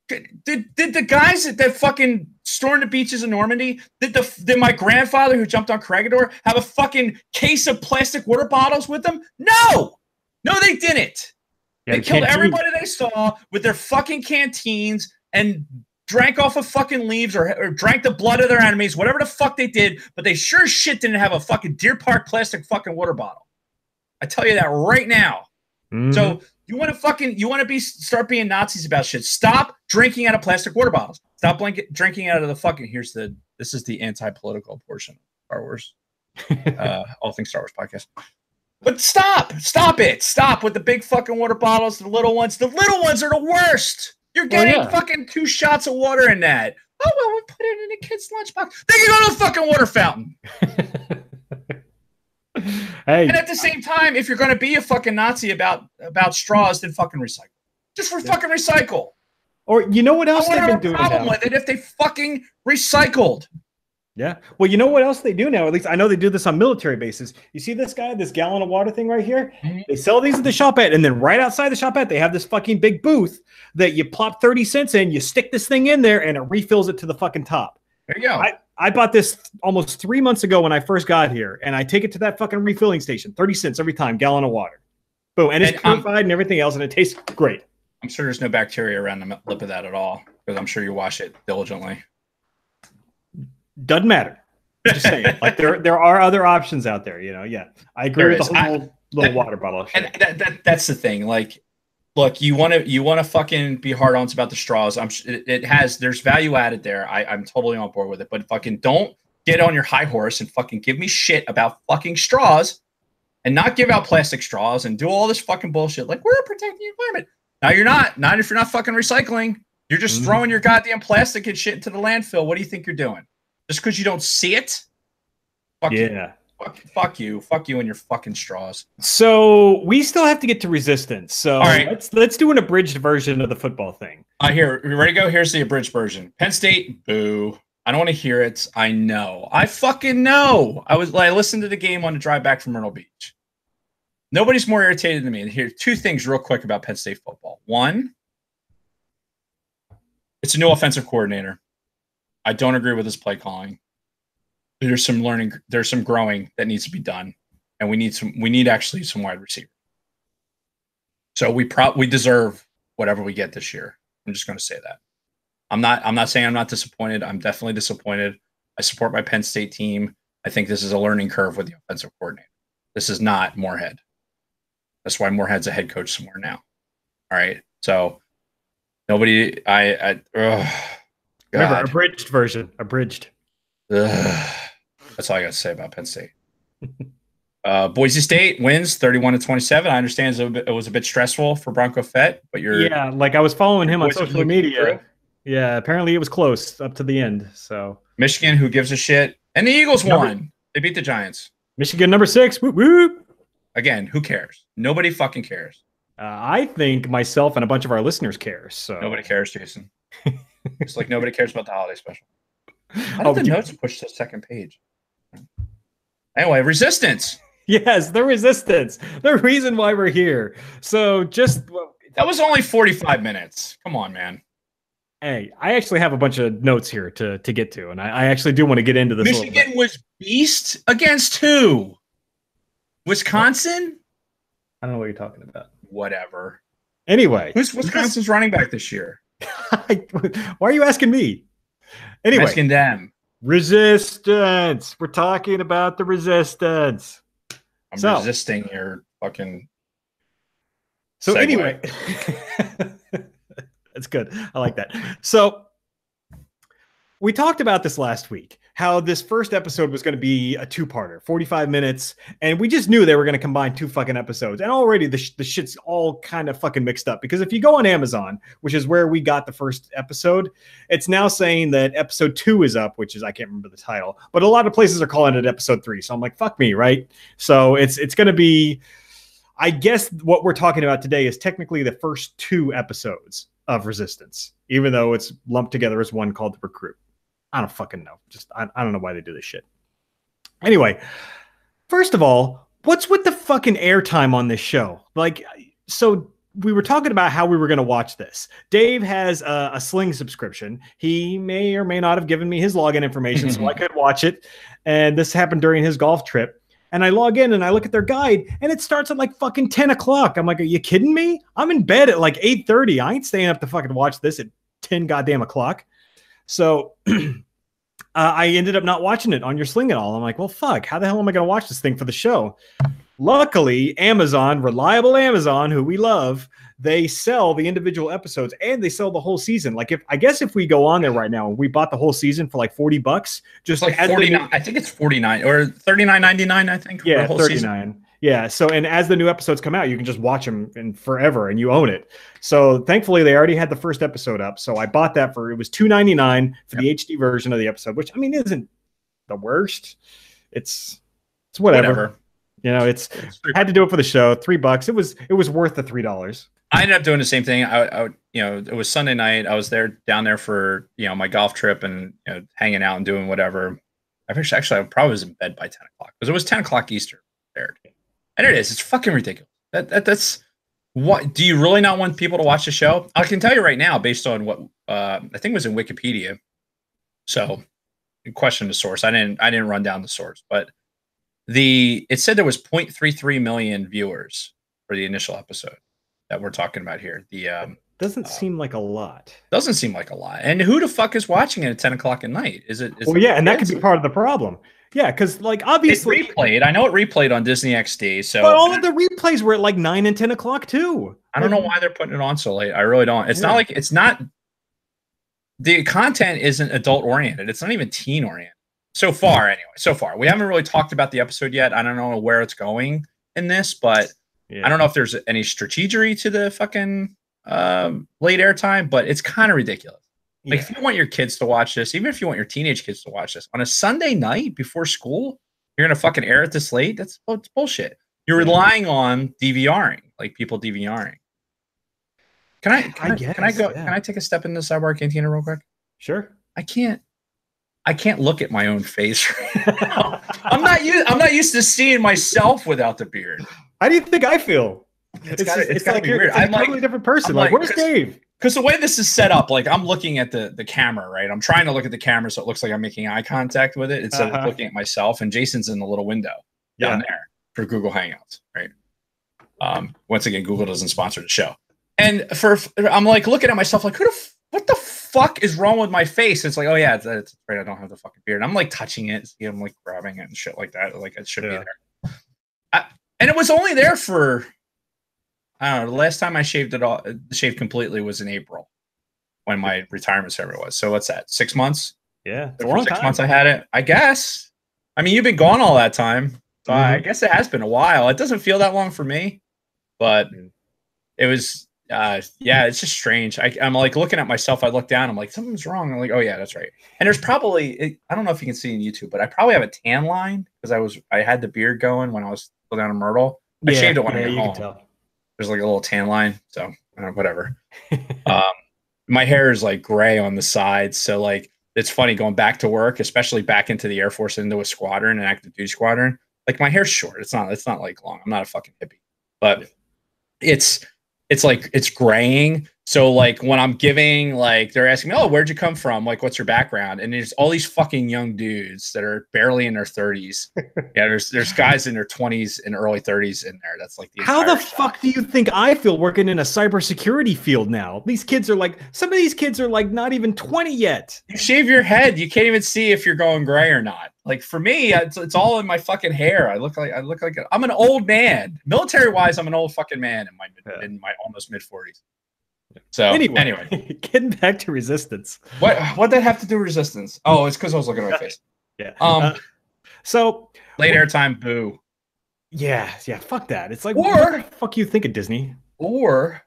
S2: Did the guys that fucking stormed the beaches in Normandy, did my grandfather who jumped on Corregidor have a fucking case of plastic water bottles with them? No, they didn't.
S1: Yeah,
S2: they killed everybody they saw with their fucking canteens and drank off of fucking leaves or drank the blood of their enemies, whatever the fuck they did. But they sure as shit didn't have a fucking Deer Park plastic fucking water bottle. I tell you that right now. Mm-hmm. So you want to start being Nazis about shit. Stop drinking out of plastic water bottles. Stop drinking out of the fucking. This is the anti-political portion of Star Wars, all things Star Wars podcast. But stop it. Stop with the big fucking water bottles. The little ones are the worst. You're getting fucking 2 shots of water in that. Oh well, we put it in a kid's lunchbox. They can go to the fucking water fountain.
S1: Hey.
S2: And at the same time, if you're going to be a fucking Nazi about straws, then fucking recycle. Just fucking recycle.
S1: Or you know what else they've been doing?
S2: I would have a problem with it if they fucking recycled.
S1: Yeah. Well, you know what else they do now? At least I know they do this on military bases. You see this gallon of water thing right here? Mm-hmm. They sell these at the shop at, and then right outside the shop at, they have this fucking big booth that you plop 30 cents in, you stick this thing in there, and it refills it to the fucking top.
S2: There you go.
S1: I bought this almost 3 months ago when I first got here, and I take it to that fucking refilling station, 30 cents every time, gallon of water. Boom, and it's purified and everything else, and it tastes great.
S2: I'm sure there's no bacteria around the lip of that at all, because I'm sure you wash it diligently.
S1: Doesn't matter. I'm just saying, like there are other options out there. Yeah, I agree with the whole little water bottle.
S2: And that's the thing. Like, look, you want to fucking be hard on about the straws. There's value added there. I'm totally on board with it. But fucking don't get on your high horse and fucking give me shit about fucking straws, and not give out plastic straws and do all this fucking bullshit. Like, we're protecting the environment. No, you're not. Not if you're not fucking recycling. You're just throwing your goddamn plastic and shit into the landfill. What do you think you're doing? Just because you don't see it? Fuck you. Fuck you and your fucking straws.
S1: So we still have to get to Resistance. So
S2: all right,
S1: let's do an abridged version of the football thing.
S2: Here, you ready to go? Here's the abridged version. Penn State, boo. I don't want to hear it. I know. I fucking know. I listened to the game on the drive back from Myrtle Beach. Nobody's more irritated than me. Here, two things real quick about Penn State football. One, it's a new offensive coordinator. I don't agree with his play calling. There's some learning, there's some growing that needs to be done, and we need actually some wide receiver. So we deserve whatever we get this year. I'm just going to say that. I'm not saying I'm not disappointed. I'm definitely disappointed. I support my Penn State team. I think this is a learning curve with the offensive coordinator. This is not Moorhead. That's why Moorhead's a head coach somewhere now. All right. So nobody.
S1: Remember, abridged version. Abridged.
S2: That's all I got to say about Penn State. Boise State wins 31-27. I understand it was a bit stressful for Bronco Fett, but
S1: like I was following him on social media. Yeah, apparently it was close up to the end. So
S2: Michigan, who gives a shit? And the Eagles won. They beat the Giants.
S1: Michigan number 6. Whoop, whoop.
S2: Again, who cares? Nobody fucking cares.
S1: I think myself and a bunch of our listeners care. So
S2: nobody cares, Jason. It's like nobody cares about the holiday special. How did the notes push to the second page? Anyway, Resistance.
S1: Yes, the Resistance. The reason why we're here. So
S2: that was only 45 minutes. Come on, man.
S1: Hey, I actually have a bunch of notes here to get to, and I actually do want to get into this.
S2: Michigan was beast against who? Wisconsin?
S1: I don't know what you're talking about.
S2: Whatever.
S1: Anyway.
S2: Who's Wisconsin's running back this year?
S1: Why are you asking me? Anyway.
S2: Asking them.
S1: Resistance. We're talking about the Resistance.
S2: I'm resisting your fucking
S1: So
S2: segue.
S1: Anyway. That's good. I like that. So we talked about this last week, how this first episode was going to be a two-parter, 45 minutes, and we just knew they were going to combine 2 fucking episodes. And already the shit's all kind of fucking mixed up, because if you go on Amazon, which is where we got the first episode, it's now saying that episode 2 is up, which is, I can't remember the title, but a lot of places are calling it episode 3. So I'm like, fuck me, right? So it's going to be, I guess what we're talking about today is technically the first 2 episodes of Resistance, even though it's lumped together as one called The Recruit. I don't fucking know. I don't know why they do this shit. Anyway, first of all, what's with the fucking airtime on this show? Like, so we were talking about how we were going to watch this. Dave has a Sling subscription. He may or may not have given me his login information so I could watch it. And this happened during his golf trip. And I log in and I look at their guide and it starts at like fucking 10 o'clock. I'm like, are you kidding me? I'm in bed at like 8:30. I ain't staying up to fucking watch this at 10 goddamn o'clock. So I ended up not watching it on your Sling at all. I'm like, well, fuck, how the hell am I going to watch this thing for the show? Luckily, Amazon, reliable Amazon, who we love, they sell the individual episodes and they sell the whole season. Like, if we go on there right now and we bought the whole season for like $40, just
S2: like 49. I think it's 49 or $39.99. I think.
S1: Yeah, 39. Yeah. So, and as the new episodes come out, you can just watch them in forever and you own it. So thankfully they already had the first episode up. So I bought that it was $2.99 for the HD version of the episode, which I mean, isn't the worst. It's whatever. You know, it's had to do it for the show. $3. It was worth the $3.
S2: I ended up doing the same thing. I it was Sunday night. I was down there for, my golf trip and hanging out and doing whatever. I probably was in bed by 10 o'clock because it was 10 o'clock Eastern there. And it is. It's fucking ridiculous. That's what. Do you really not want people to watch the show? I can tell you right now, based on what I think was in Wikipedia. So question the source. I didn't run down the source, but it said there was 0.33 million viewers for the initial episode that we're talking about here. The
S1: doesn't seem like a lot.
S2: Doesn't seem like a lot. And who the fuck is watching it at 10 o'clock at night? Is it?
S1: Well, yeah, and that could be part of the problem. Yeah, because like obviously
S2: it replayed. I know it replayed on Disney XD. So,
S1: but all of the replays were at like 9 and 10 o'clock too.
S2: I don't know why they're putting it on so late. I really don't. It's not like the content isn't adult oriented. It's not even teen oriented. So far, anyway. So far, we haven't really talked about the episode yet. I don't know where it's going in this, but I don't know if there's any strategery to the fucking late airtime. But it's kind of ridiculous. Like, if you want your kids to watch this, even if you want your teenage kids to watch this on a Sunday night before school, you're gonna fucking air it this late. It's bullshit. You're relying on DVRing, like people DVRing. Can I take a step in the Sidebar Cantina real quick?
S1: Sure.
S2: I can't look at my own face right now. I'm not used to seeing myself without the beard.
S1: How do you think I feel?
S2: It's gotta like be weird. I'm
S1: a totally different person. Like, where's Dave?
S2: Because the way this is set up, like I'm looking at the camera, right? I'm trying to look at the camera so it looks like I'm making eye contact with it instead of looking at myself. And Jason's in the little window down there for Google Hangouts, right? Once again, Google doesn't sponsor the show. And I'm like looking at myself like, what the fuck is wrong with my face? It's like, oh yeah, it's right. I don't have the fucking beard. I'm like touching it. I'm like grabbing it and shit like that. Like it should be there. And it was only there for, I don't know. The last time I shaved completely was in April when my retirement ceremony was. So what's that? 6 months?
S1: Yeah.
S2: It's a long 6 months I had it, I guess. I mean, you've been gone all that time. So I guess it has been a while. It doesn't feel that long for me, but it was, it's just strange. I'm like looking at myself. I look down. I'm like, something's wrong. I'm like, oh yeah, that's right. And there's probably, I don't know if you can see in YouTube, but I probably have a tan line because I had the beard going when I was still down in Myrtle. I shaved it when I got home. Can tell. There's like a little tan line, so whatever. My hair is like gray on the sides, so like it's funny going back to work, especially back into the Air Force, into a squadron, an active duty squadron. Like my hair's short. It's not like long. I'm not a fucking hippie, but it's like it's graying. So like when I'm giving, like they're asking me, oh, where'd you come from? Like, what's your background? And there's all these fucking young dudes that are barely in their 30s. Yeah, there's guys in their 20s and early 30s in there. That's like
S1: how the fuck do you think I feel working in a cybersecurity field now? These kids are like, some of these kids are like not even 20 yet.
S2: You shave your head, you can't even see if you're going gray or not. Like for me, it's all in my fucking hair. I look like I'm an old man. Military wise, I'm an old fucking man in my almost mid 40s. So anyway,
S1: getting back to Resistance.
S2: What that have to do with Resistance? Oh, it's because I was looking at my face.
S1: Yeah. So
S2: late airtime, boo.
S1: Yeah. Fuck that. It's like, what the fuck you think of Disney?
S2: Or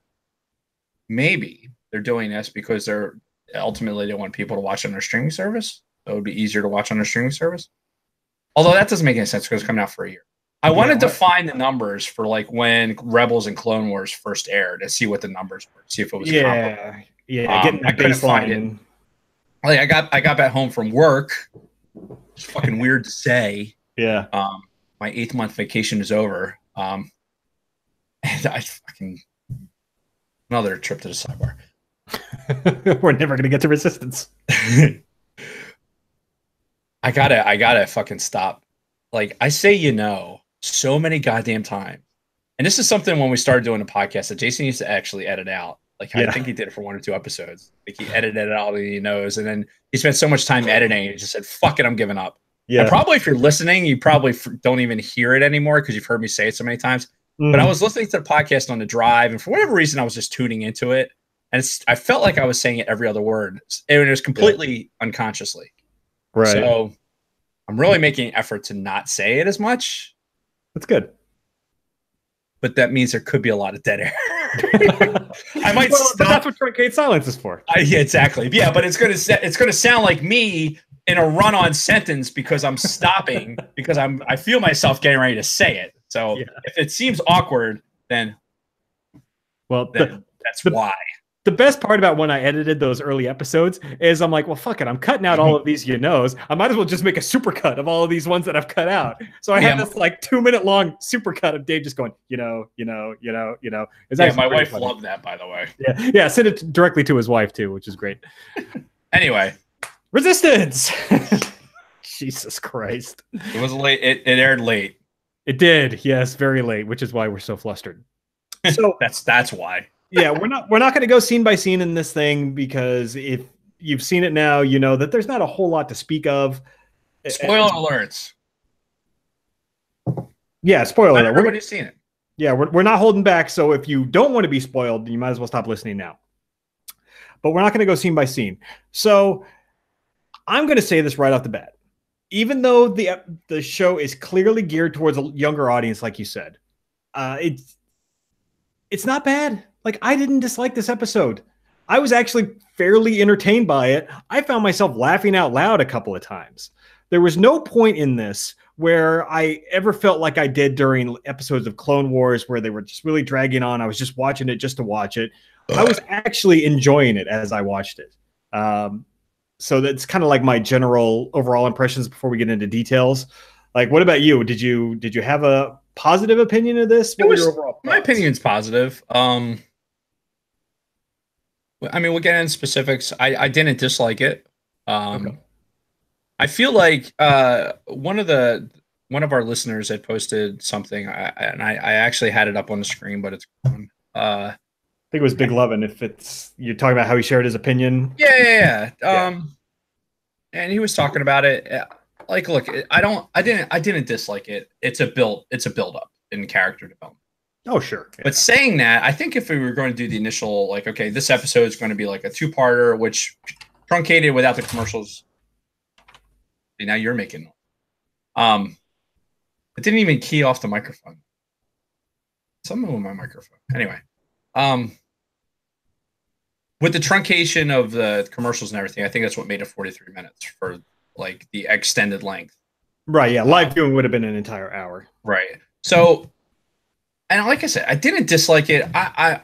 S2: maybe they're doing this because they're ultimately they want people to watch on their streaming service. So it would be easier to watch on their streaming service. Although that doesn't make any sense because it's coming out for a year. I wanted to find the numbers for like when Rebels and Clone Wars first aired and see what the numbers were. See if it was comparable.
S1: Getting
S2: I couldn't find it. Like I got back home from work. It's fucking weird to say.
S1: Yeah.
S2: My 8th month vacation is over. And I fucking another trip to the Sidebar.
S1: We're never gonna get to Resistance.
S2: I gotta fucking stop. Like I say, so many goddamn times. And this is something when we started doing the podcast that Jason used to actually edit out. Like I think he did it for 1 or 2 episodes. Like he edited it out, he knows, and then he spent so much time editing. He just said, "Fuck it, I'm giving up." Yeah. And probably if you're listening, you probably don't even hear it anymore because you've heard me say it so many times. But I was listening to the podcast on the drive, and for whatever reason, I was just tuning into it, and I felt like I was saying it every other word, and it was completely unconsciously.
S1: Right.
S2: So I'm really making an effort to not say it as much.
S1: That's good.
S2: But that means there could be a lot of dead air. I might stop.
S1: But that's what truncate silence is for.
S2: Yeah, exactly. Yeah, but it's gonna sound like me in a run-on sentence because I'm stopping because I feel myself getting ready to say it. So if it seems awkward, then that's why.
S1: The best part about when I edited those early episodes is I'm like, well, fuck it. I'm cutting out all of these, I might as well just make a supercut of all of these ones that I've cut out. So I had this like 2-minute long supercut of Dave just going,
S2: My wife loved that, by the way.
S1: Yeah. Send it directly to his wife too, which is great.
S2: Anyway.
S1: Resistance. Jesus Christ.
S2: It was late. It aired late.
S1: It did, yes, very late, which is why we're so flustered. So
S2: that's why.
S1: Yeah, we're not going to go scene by scene in this thing, because if you've seen it now, you know that there's not a whole lot to speak of.
S2: Spoiler alerts.
S1: Yeah, spoiler alert.
S2: Everybody's seen it.
S1: Yeah, we're not holding back. So if you don't want to be spoiled, you might as well stop listening now. But we're not going to go scene by scene. So I'm going to say this right off the bat. Even though the show is clearly geared towards a younger audience, like you said, it's not bad. Like, I didn't dislike this episode. I was actually fairly entertained by it. I found myself laughing out loud a couple of times. There was no point in this where I ever felt like I did during episodes of Clone Wars, where they were just really dragging on. I was just watching it just to watch it. I was actually enjoying it as I watched it. So that's kind of like my general overall impressions before we get into details. Like, what about you? Did you have a positive opinion of this? What were your overall thoughts?
S2: My opinion's positive. I mean, we'll get into specifics. I didn't dislike it. Okay. I feel like one of our listeners had posted something, and I actually had it up on the screen, but it's gone.
S1: I think it was Big Lovin'. If you're talking about how he shared his opinion.
S2: Yeah. And he was talking about it. Like, look, I didn't dislike it. It's a build up in character development.
S1: Oh, sure. Yeah.
S2: But saying that, I think if we were going to do the initial, like, okay, this episode is going to be like a 2-parter, which truncated without the commercials. See, now you're making. It didn't even key off the microphone. Something with my microphone. Anyway, with the truncation of the commercials and everything, I think that's what made it 43 minutes for like the extended length.
S1: Right. Yeah. Live viewing would have been an entire hour.
S2: Right. So, and like I said, I didn't dislike it. I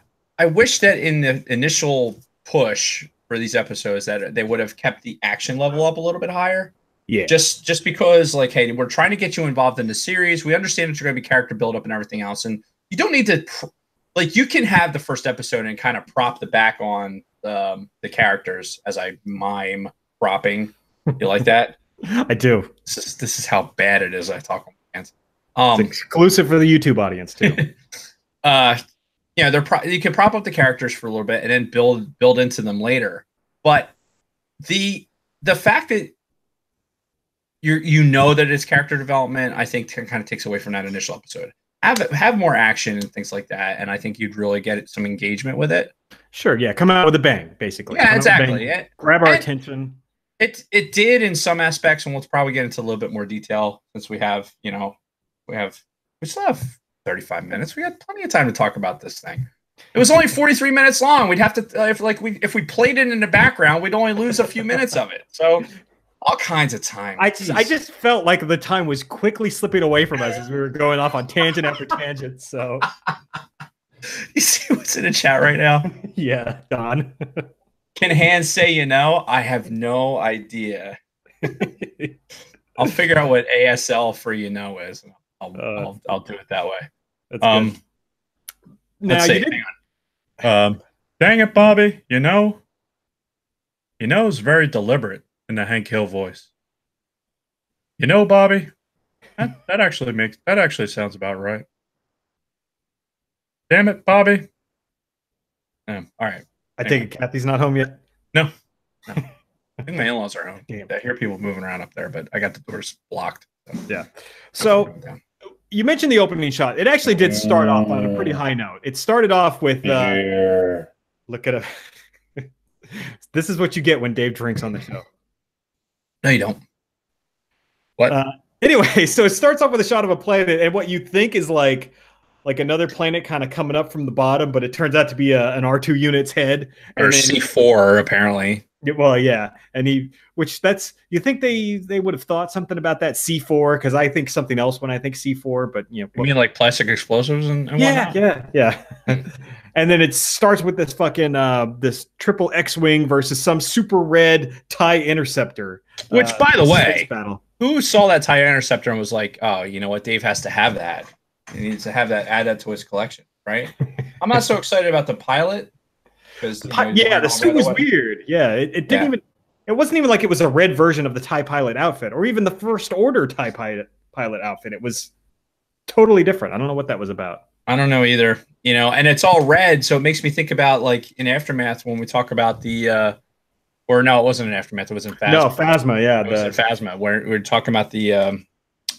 S2: wish that in the initial push for these episodes that they would have kept the action level up a little bit higher.
S1: Yeah.
S2: Just because, like, hey, we're trying to get you involved in the series. We understand that you're going to be character build up and everything else, and you don't need to, like, you can have the first episode and kind of prop the back on the characters as I mime propping. You like that?
S1: I do.
S2: This is how bad it is. I talk on my hands.
S1: It's exclusive for the YouTube audience too.
S2: You can prop up the characters for a little bit and then build into them later. But the fact that you know that it's character development, I think kind of takes away from that initial episode. Have more action and things like that, and I think you'd really get some engagement with it.
S1: Sure, yeah, come out with a bang, basically.
S2: Yeah, exactly.
S1: Grab our attention.
S2: It did in some aspects, and we'll probably get into a little bit more detail since we still have 35 minutes. We had plenty of time to talk about this thing. It was only 43 minutes long. We'd have to if we played it in the background, we'd only lose a few minutes of it. So all kinds of time.
S1: I just felt like the time was quickly slipping away from us as we were going off on tangent after tangent. So
S2: you see what's in the chat right now?
S1: Yeah, Don.
S2: Can Hans say I have no idea. I'll figure out what ASL for is. I'll do it that way.
S1: That's good.
S2: Now dang it, Bobby. It's very deliberate in the Hank Hill voice. Bobby, that actually sounds about right. Damn it, Bobby. All right.
S1: I think Kathy's not home yet.
S2: No. I think my in-laws are home. Damn. I hear people moving around up there, but I got the doors blocked.
S1: Yeah. So you mentioned the opening shot. It actually did start off on a pretty high note. It started off with look at it. This is what you get when Dave drinks on the show.
S2: No, you don't. What?
S1: Anyway, so it starts off with a shot of a planet, and what you think is like another planet kind of coming up from the bottom, but it turns out to be an R2 unit's head.
S2: Or C4, apparently.
S1: Well, yeah. And you think they would have thought something about that C4, because I think something else when I think C4, but
S2: You mean like plastic explosives and whatnot?
S1: Yeah. And then it starts with this fucking this triple X-Wing versus some super red TIE interceptor.
S2: Which, by the way, who saw that TIE interceptor and was like, oh, you know what, Dave has to have that. He needs to have that, add that to his collection, right? I'm not so excited about the pilot.
S1: The suit was weird. Yeah, it didn't even. It wasn't even like it was a red version of the TIE pilot outfit, or even the First Order TIE pilot outfit. It was totally different. I don't know what that was about.
S2: I don't know either, you know, and it's all red, so it makes me think about like in Aftermath when we talk about the or no, it wasn't an Aftermath, it was in Phasma.
S1: No, Phasma, yeah.
S2: It was in Phasma where we're talking about the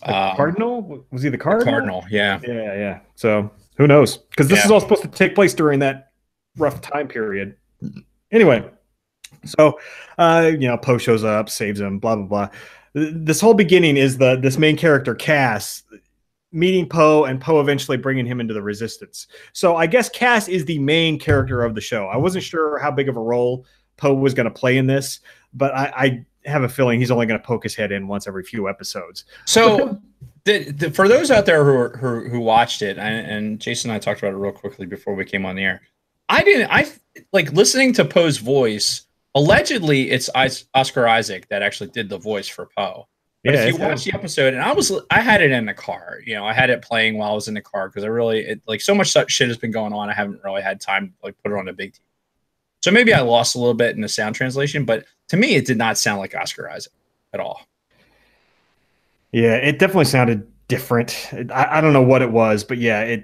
S1: Cardinal? Was he the Cardinal?
S2: The Cardinal, yeah.
S1: Yeah. So who knows? Because this is all supposed to take place during that rough time period. Anyway, so Poe shows up, saves him, blah blah blah. This whole beginning is this main character Cass meeting Poe, and Poe eventually bringing him into the Resistance. So I guess Cass is the main character of the show. I wasn't sure how big of a role Poe was going to play in this, but I have a feeling he's only going to poke his head in once every few episodes.
S2: So for those out there who watched it, and Jason and I talked about it real quickly before we came on the air, I like listening to Poe's voice. Allegedly, it's Oscar Isaac that actually did the voice for Poe. But if you watch the episode, and I had it in the car, you know, I had it playing while I was in the car because like so much shit has been going on. I haven't really had time to like put it on a big TV. So maybe I lost a little bit in the sound translation, but to me, it did not sound like Oscar Isaac at all.
S1: Yeah, it definitely sounded different. I don't know what it was, but yeah,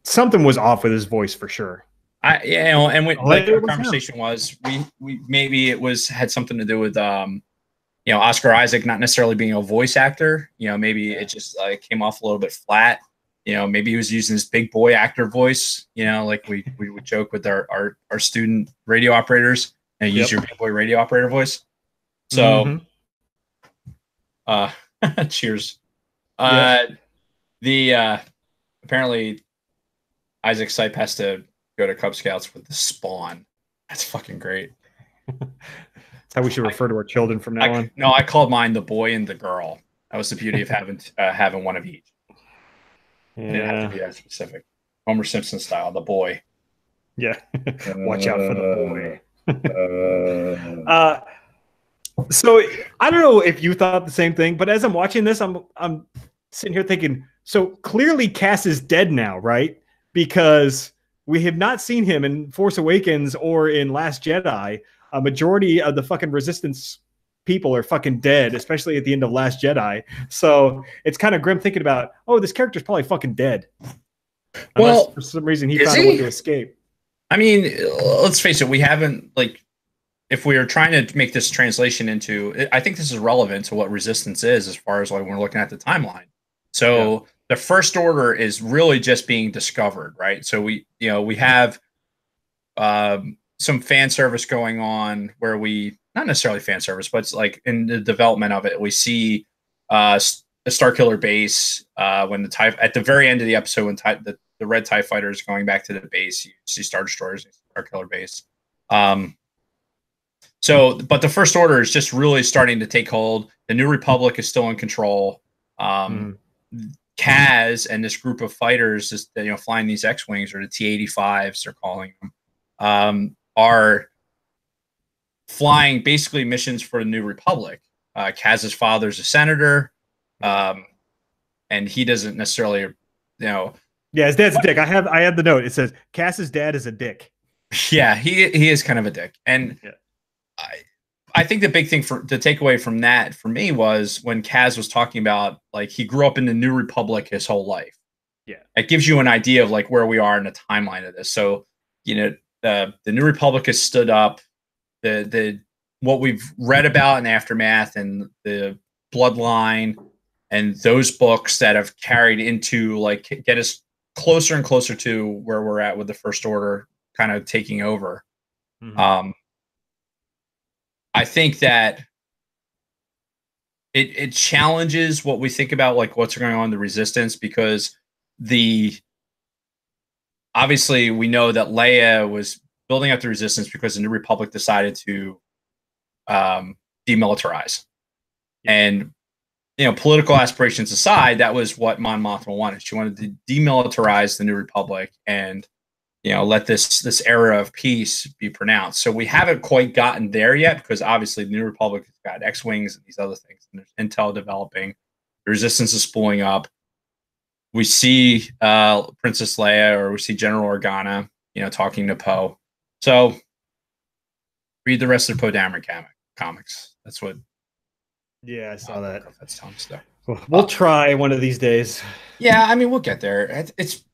S1: something was off with his voice for sure.
S2: And when like our conversation was, we maybe it had something to do with Oscar Isaac not necessarily being a voice actor. You know, maybe it just came off a little bit flat. You know, maybe he was using his big boy actor voice. You know, like we would joke with our student radio operators, and use your big boy radio operator voice. So, cheers. Apparently Isaac Sipe has to go to Cub Scouts with the Spawn. That's fucking great.
S1: That's how we should refer to our children from now on.
S2: No, I called mine the boy and the girl. That was the beauty of having one of each. Yeah. It didn't have to be that specific. Homer Simpson style, the boy.
S1: Yeah. Watch out for the boy. So I don't know if you thought the same thing, but as I'm watching this, I'm sitting here thinking, so clearly Cass is dead now, right? Because we have not seen him in Force Awakens or in Last Jedi. A majority of the fucking Resistance people are fucking dead, especially at the end of Last Jedi. So it's kind of grim thinking about, this character's probably fucking dead. Unless for some reason he found a way to escape.
S2: I mean, let's face it, we haven't, like, if we are trying to make this translation into, I think this is relevant to what Resistance is as far as like when we're looking at the timeline. So the First Order is really just being discovered, right? So we have some fan service going on where not necessarily fan service, but it's like in the development of it, we see the Starkiller base when at the very end of the episode when the red TIE fighter is going back to the base, you see Star Destroyers in Starkiller base. But the First Order is just really starting to take hold. The New Republic is still in control. Kaz and this group of fighters, just flying these X-wings, or the T-85s, they're calling them, are flying basically missions for the New Republic. Kaz's father's a senator, and he doesn't necessarily,
S1: Yeah, his dad's a dick. I have the note. It says Kaz's dad is a dick.
S2: Yeah, he is kind of a dick, and. Yeah. I think the big thing to take away from that for me was when Kaz was talking about like he grew up in the New Republic his whole life. Yeah, it gives you an idea of like where we are in the timeline of this. So the New Republic has stood up. The what we've read about in Aftermath and the Bloodline and those books that have carried into like get us closer and closer to where we're at with the First Order kind of taking over. Mm-hmm. I think that it challenges what we think about like what's going on in the Resistance, because obviously we know that Leia was building up the Resistance because the New Republic decided to demilitarize. And political aspirations aside, that was what Mon Mothma wanted. She wanted to demilitarize the New Republic and let this era of peace be pronounced. So we haven't quite gotten there yet, because obviously the New Republic has got X-Wings and these other things, and there's intel developing. The Resistance is spooling up. We see Princess Leia, or we see General Organa, talking to Poe. So read the rest of the Poe Dameron comics. That's what.
S1: Yeah, I saw that.
S2: That's telling stuff.
S1: We'll try one of these days.
S2: Yeah, I mean, we'll get there. It's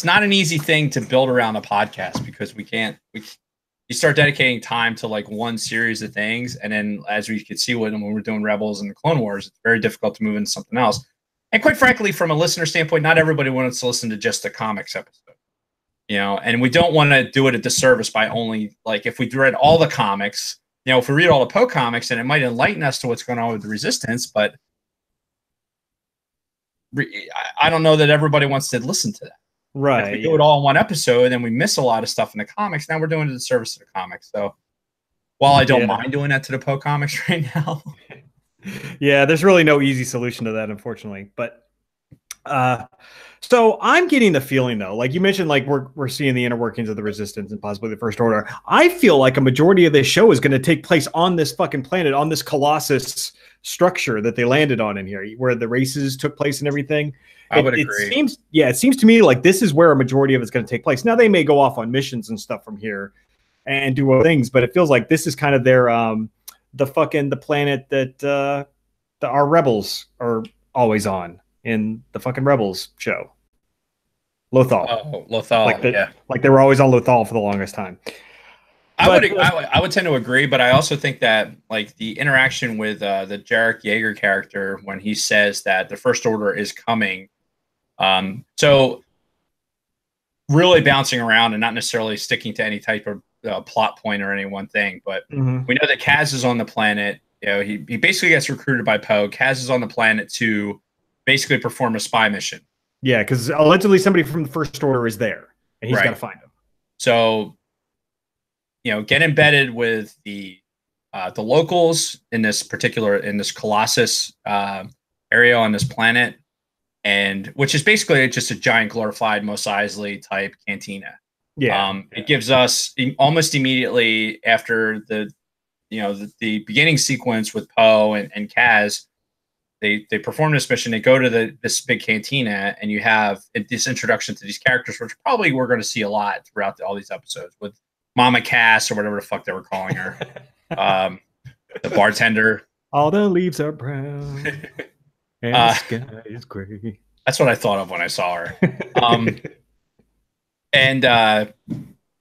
S2: not an easy thing to build around a podcast because you start dedicating time to like one series of things, and then as we could see when we're doing Rebels and the Clone Wars, it's very difficult to move into something else. And quite frankly, from a listener standpoint, not everybody wants to listen to just a comics episode, and we don't want to do it a disservice by only like if we read all the comics, if we read all the Poe comics, and it might enlighten us to what's going on with the Resistance, but I don't know that everybody wants to listen to that.
S1: Right.
S2: If we do it all in one episode and we miss a lot of stuff in the comics, now we're doing it a service to the comics. So while I don't mind doing that to the Poe comics right now.
S1: Yeah, there's really no easy solution to that, unfortunately. But so I'm getting the feeling though, like you mentioned, like we're seeing the inner workings of the Resistance and possibly the First Order. I feel like a majority of this show is going to take place on this fucking planet, on this Colossus structure that they landed on in here, where the races took place and everything.
S2: I would agree.
S1: It seems to me like this is where a majority of it's going to take place. Now they may go off on missions and stuff from here and do other things, but it feels like this is kind of their the planet that our rebels are always on in the fucking Rebels show. Lothal.
S2: Oh, Lothal.
S1: Like they were always on Lothal for the longest time.
S2: I would tend to agree, but I also think that like the interaction with the Jarek Yeager character when he says that the First Order is coming, so really bouncing around and not necessarily sticking to any type of plot point or any one thing, but we know that Kaz is on the planet. He basically gets recruited by Poe. Kaz is on the planet to basically perform a spy mission. Yeah,
S1: because allegedly somebody from the First Order is there, and he's got to find him.
S2: So, get embedded with the locals in this Colossus area on this planet, and which is basically just a giant glorified Mos Eisley type cantina. It gives us almost immediately after the beginning sequence with Poe and Kaz. They perform this mission. They go to this big cantina, and you have this introduction to these characters, which probably we're going to see a lot throughout all these episodes with Mama Cass or whatever the fuck they were calling her, the bartender.
S1: All the leaves are brown, and the sky is gray.
S2: That's what I thought of when I saw her.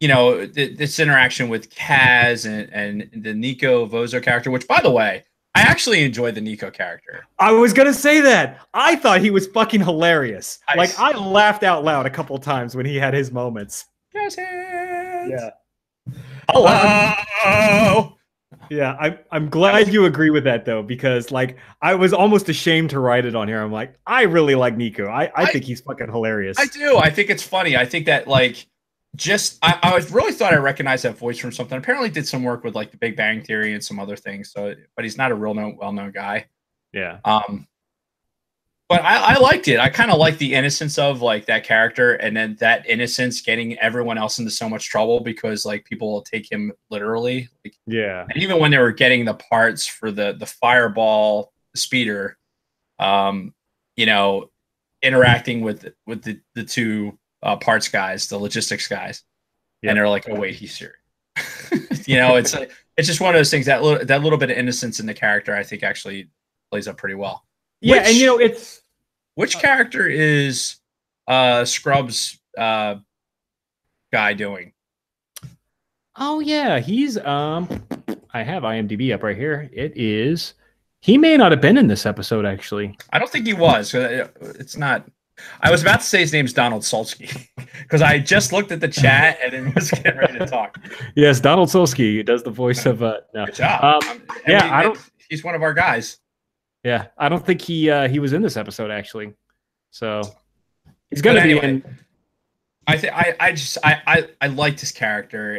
S2: This interaction with Kaz and the Nico Vozo character, which, by the way, I actually enjoyed the Nico character.
S1: I was going to say that. I thought he was fucking hilarious. I laughed out loud a couple of times when he had his moments.
S2: Yes.
S1: Yeah.
S2: Hello.
S1: Yeah, I'm glad you agree with that, though, because, I was almost ashamed to write it on here. I'm like, I really like Nico. I think he's fucking hilarious.
S2: I do. I think it's funny. I think that, I really thought I recognized that voice from something. Apparently did some work with, The Big Bang Theory and some other things, but he's not a well-known guy.
S1: Yeah.
S2: But I liked it. I kind of liked the innocence of, that character, and then that innocence getting everyone else into so much trouble because, people will take him literally.
S1: Yeah.
S2: And even when they were getting the parts for the Fireball speeder, interacting with the two parts guys, the logistics guys, and they're like, "Oh wait, he's serious." It's just one of those things that little bit of innocence in the character, I think, actually plays up pretty well.
S1: Yeah,
S2: Which character is Scrubs guy doing?
S1: Oh yeah, he's I have IMDb up right here. It is. He may not have been in this episode actually.
S2: I don't think he was. It's not. I was about to say his name's Donald Sulsky because I just looked at the chat and then was getting ready to talk.
S1: Yes, Donald Sulsky does the voice of. No.
S2: Good job.
S1: I don't.
S2: He's one of our guys.
S1: Yeah, I don't think he was in this episode actually, so he's gonna be in.
S2: I liked his character.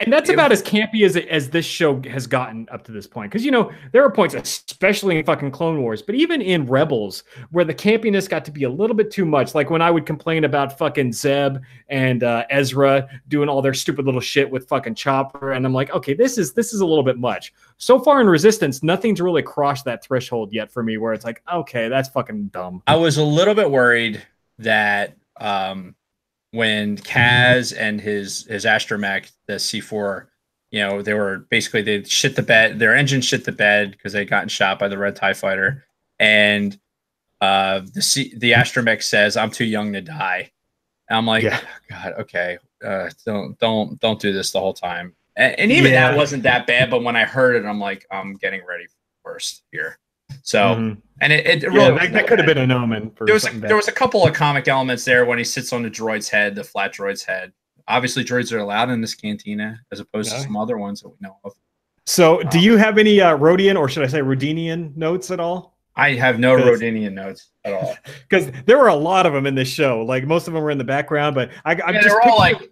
S1: And that's about as campy as this show has gotten up to this point. Because, there are points, especially in fucking Clone Wars, but even in Rebels, where the campiness got to be a little bit too much. Like when I would complain about fucking Zeb and Ezra doing all their stupid little shit with fucking Chopper. And I'm like, okay, this is a little bit much. So far in Resistance, nothing's really crossed that threshold yet for me where it's like, okay, that's fucking dumb.
S2: I was a little bit worried that when Kaz and his astromech, the C4, they were basically they shit the bed. Their engine shit the bed because they'd gotten shot by the Red TIE fighter, and the astromech says, "I'm too young to die." And I'm like, oh, God, okay, don't do this the whole time. And even that wasn't that bad, but when I heard it, I'm like, I'm getting ready for the worst here. So, and it really
S1: that could have been an omen. For
S2: there was a couple of comic elements there when he sits on the droid's head, the flat droid's head. Obviously, droids are allowed in this cantina as opposed to some other ones that we know of.
S1: So, do you have any Rodian, or should I say Rodinian notes at all?
S2: I have no Rodinian notes at all.
S1: Because there were a lot of them in this show. Like, most of them were in the background, but I'm just
S2: they're all like,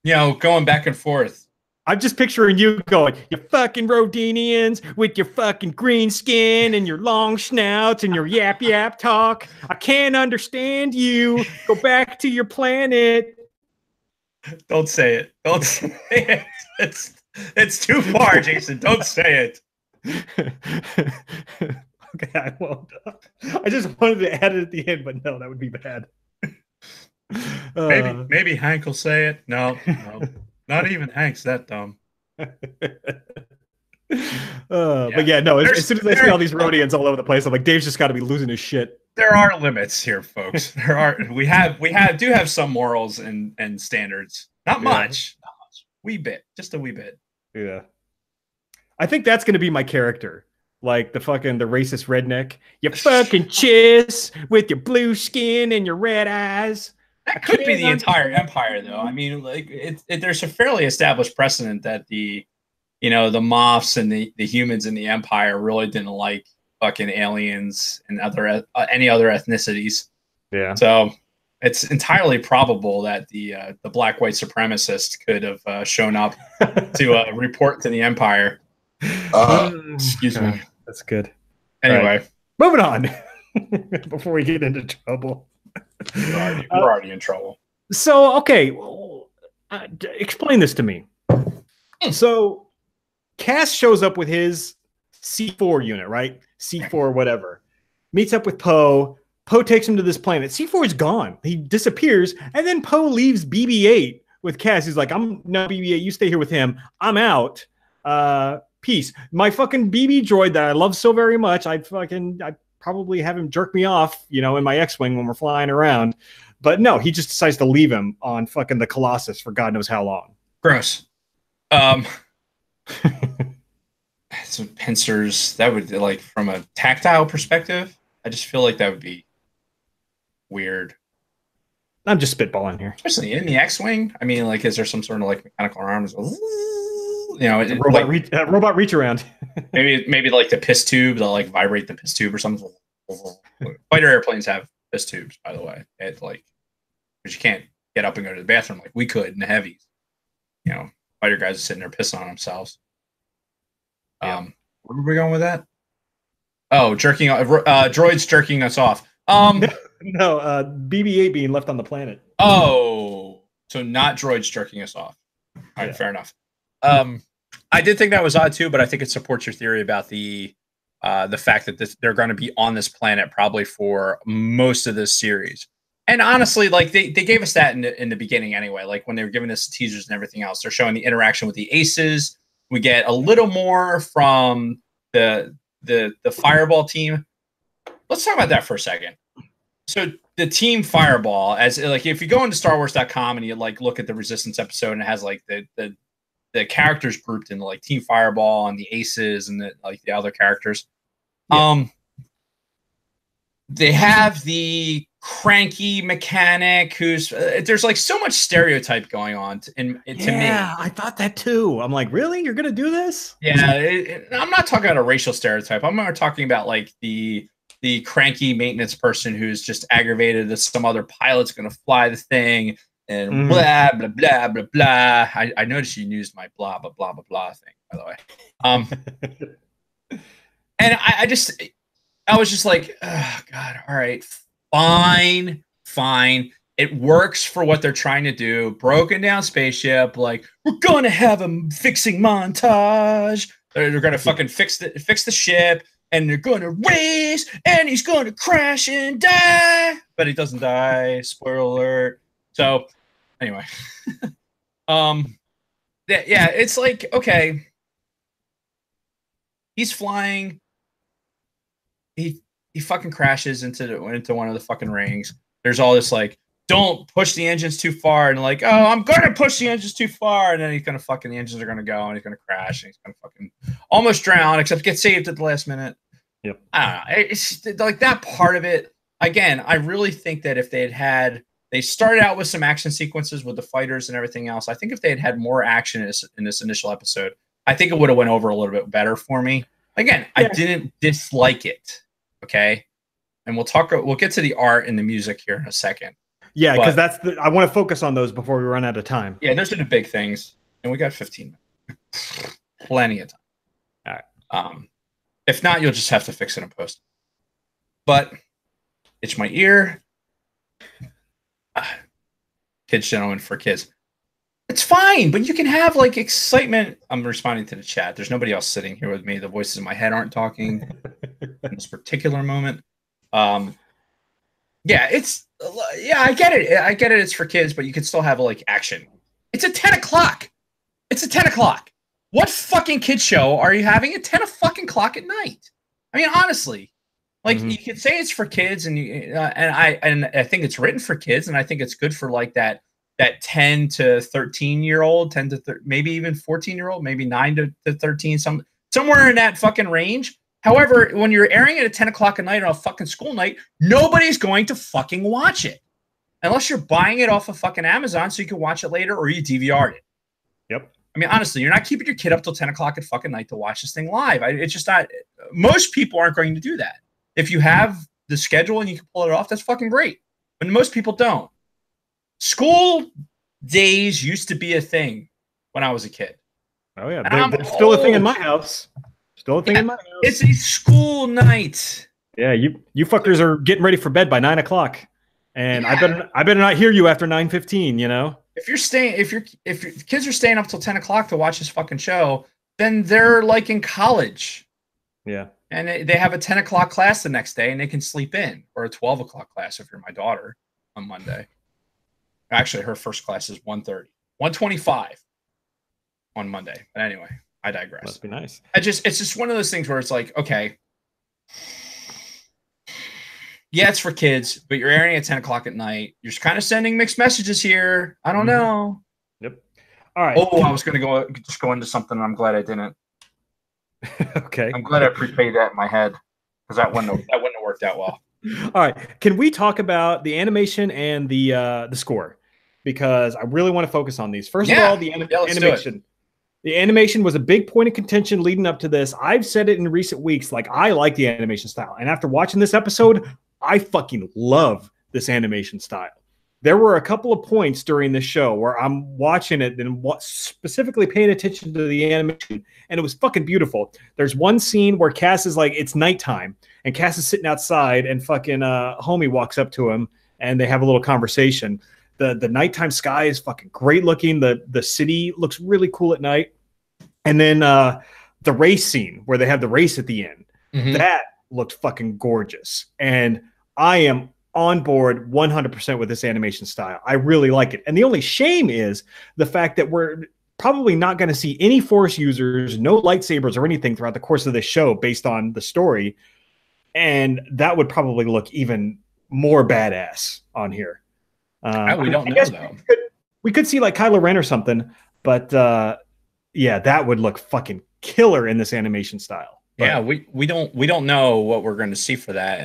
S2: going back and forth.
S1: I'm just picturing you going, you fucking Rodinians with your fucking green skin and your long snouts and your yap talk. I can't understand you. Go back to your planet.
S2: Don't say it. Don't say it. It's too far, Jason. Don't say it.
S1: Okay, I won't. I just wanted to add it at the end, but no, that would be bad.
S2: Maybe Hank will say it. No. Not even Hank's that dumb.
S1: But yeah, no. As soon as I see all these Rodians all over the place, I'm like, Dave's just got to be losing his shit.
S2: There are limits here, folks. We have some morals and standards. Not much. Wee bit, just a wee bit.
S1: Yeah. I think that's gonna be my character. Like the racist redneck. You fucking chiss with your blue skin and your red eyes.
S2: That could be the entire empire, though. I mean, like there's a fairly established precedent that the Moffs and the humans in the empire really didn't like fucking aliens and any other ethnicities.
S1: Yeah.
S2: So it's entirely probable that the black white supremacist could have shown up to report to the empire. Excuse me.
S1: That's good.
S2: Anyway,
S1: moving on before we get into trouble.
S2: We're already in trouble.
S1: So, okay, explain this to me. So, Cass shows up with his C4 unit, right? C4 whatever. Meets up with Poe. Poe takes him to this planet. C4 is gone. He disappears, and then Poe leaves BB-8 with Cass. He's like, "I'm no BB-8. You stay here with him. I'm out. Peace." My fucking BB droid that I love so very much. I probably have him jerk me off, in my X-Wing when we're flying around. But no, he just decides to leave him on fucking the Colossus for God knows how long.
S2: Gross. Some pincers, that would, like, from a tactile perspective, I just feel like that would be weird.
S1: I'm just spitballing here.
S2: Especially in the X-Wing. I mean, like, is there some sort of, like, mechanical arms?
S1: Robot reach around.
S2: maybe like the piss tube, they'll like vibrate the piss tube or something. Fighter airplanes have piss tubes, by the way. It's like, because you can't get up and go to the bathroom like we could in the heavies. Fighter guys are sitting there pissing on themselves. Where were we going with that? Oh, droids jerking us off.
S1: No, BB-8 being left on the planet.
S2: Oh, so not droids jerking us off. All right, fair enough. I did think that was odd too, but I think it supports your theory about the fact that they're going to be on this planet probably for most of this series. And honestly, like they gave us that in the beginning anyway. Like when they were giving us teasers and everything else, they're showing the interaction with the Aces. We get a little more from the Fireball team. Let's talk about that for a second. So the team Fireball, as like if you go into StarWars.com and you like look at the Resistance episode, and it has like the characters grouped into like Team Fireball and the Aces and the other characters. Yeah. They have the cranky mechanic who's there's like so much stereotype going on to me.
S1: Yeah, I thought that too. I'm like, really? You're gonna do this?
S2: Yeah, I'm not talking about a racial stereotype. I'm not talking about like the cranky maintenance person who's just aggravated that some other pilot's gonna fly the thing. And blah, blah, blah, blah, blah. I noticed you used my blah, blah, blah, blah, blah thing, by the way. And I was just like, oh, God, all right, fine. It works for what they're trying to do. Broken down spaceship, like, we're going to have a fixing montage. They're going to fucking fix the ship, and they're going to race, and he's going to crash and die. But he doesn't die. Spoiler alert. So anyway, yeah, it's like, okay, he's flying. He fucking crashes into one of the fucking rings. There's all this like, don't push the engines too far, and like, oh, I'm gonna push the engines too far, and then he's gonna fucking the engines are gonna go, and he's gonna crash, and he's gonna fucking almost drown, except get saved at the last minute.
S1: Yep.
S2: I don't know. It's like that part of it. Again, I really think that if they started out with some action sequences with the fighters and everything else. I think if they had had more action in this initial episode, I think it would have went over a little bit better for me. Again, I didn't dislike it. Okay. And we'll get to the art and the music here in a second.
S1: Yeah, because I want to focus on those before we run out of time.
S2: Yeah, those are the big things. And we got 15 minutes. Plenty of time.
S1: All right.
S2: If not, you'll just have to fix it in post. But itch my ear. Kids, gentlemen, for kids. It's fine, but you can have like excitement. I'm responding to the chat. There's nobody else sitting here with me. The voices in my head aren't talking in this particular moment. Yeah, I get it. I get it. It's for kids, but you can still have like action. It's at 10 o'clock. It's at 10 o'clock. What fucking kid show are you having at 10 o'clock at night? I mean, honestly, like you could say it's for kids, and I think it's written for kids, and I think it's good for like that 10 to 13-year-old, 10 to maybe even 14-year-old, maybe 9 to 13, somewhere in that fucking range. However, when you're airing it at 10 o'clock at night on a fucking school night, nobody's going to fucking watch it. Unless you're buying it off of fucking Amazon so you can watch it later, or you DVR'd it.
S1: Yep.
S2: I mean, honestly, you're not keeping your kid up till 10 o'clock at fucking night to watch this thing live. It's just not, most people aren't going to do that. If you have the schedule and you can pull it off, that's fucking great. But most people don't. School days used to be a thing when I was a kid.
S1: Oh, yeah. There's still a thing in my house. Still a thing in my house.
S2: It's a school night.
S1: Yeah, you fuckers are getting ready for bed by 9 o'clock. And I better not hear you after 9:15, you know? If
S2: your kids are staying up till 10 o'clock to watch this fucking show, then they're like in college.
S1: Yeah.
S2: And they have a 10 o'clock class the next day, and they can sleep in, or a 12 o'clock class if you're my daughter on Monday. Actually, her first class is 1:30, 1:25 on Monday. But anyway, I digress.
S1: Must be nice.
S2: It's just one of those things where it's like, okay, yeah, it's for kids, but you're airing at 10 o'clock at night. You're kind of sending mixed messages here. I don't know.
S1: Yep. All right.
S2: Oh, I was going to go into something, and I'm glad I didn't.
S1: Okay.
S2: I'm glad I prepaid that in my head, because that wouldn't have worked out well.
S1: All right. Can we talk about the animation and the score? Because I really want to focus on these. First of all, the animation. The animation was a big point of contention leading up to this. I've said it in recent weeks, like I like the animation style. And after watching this episode, I fucking love this animation style. There were a couple of points during the show where I'm watching it and specifically paying attention to the animation, and it was fucking beautiful. There's one scene where Cass is like, it's nighttime, and Cass is sitting outside, and fucking homie walks up to him, and they have a little conversation. The nighttime sky is fucking great looking. The city looks really cool at night. And then the race scene where they have the race at the end, that looked fucking gorgeous. And I am on board 100% with this animation style. I really like it. And the only shame is the fact that we're probably not going to see any Force users, no lightsabers or anything throughout the course of this show based on the story. And that would probably look even more badass on here.
S2: We don't know, though.
S1: We could see like Kylo Ren or something, but yeah, that would look fucking killer in this animation style. But,
S2: yeah, we don't know what we're going to see for that,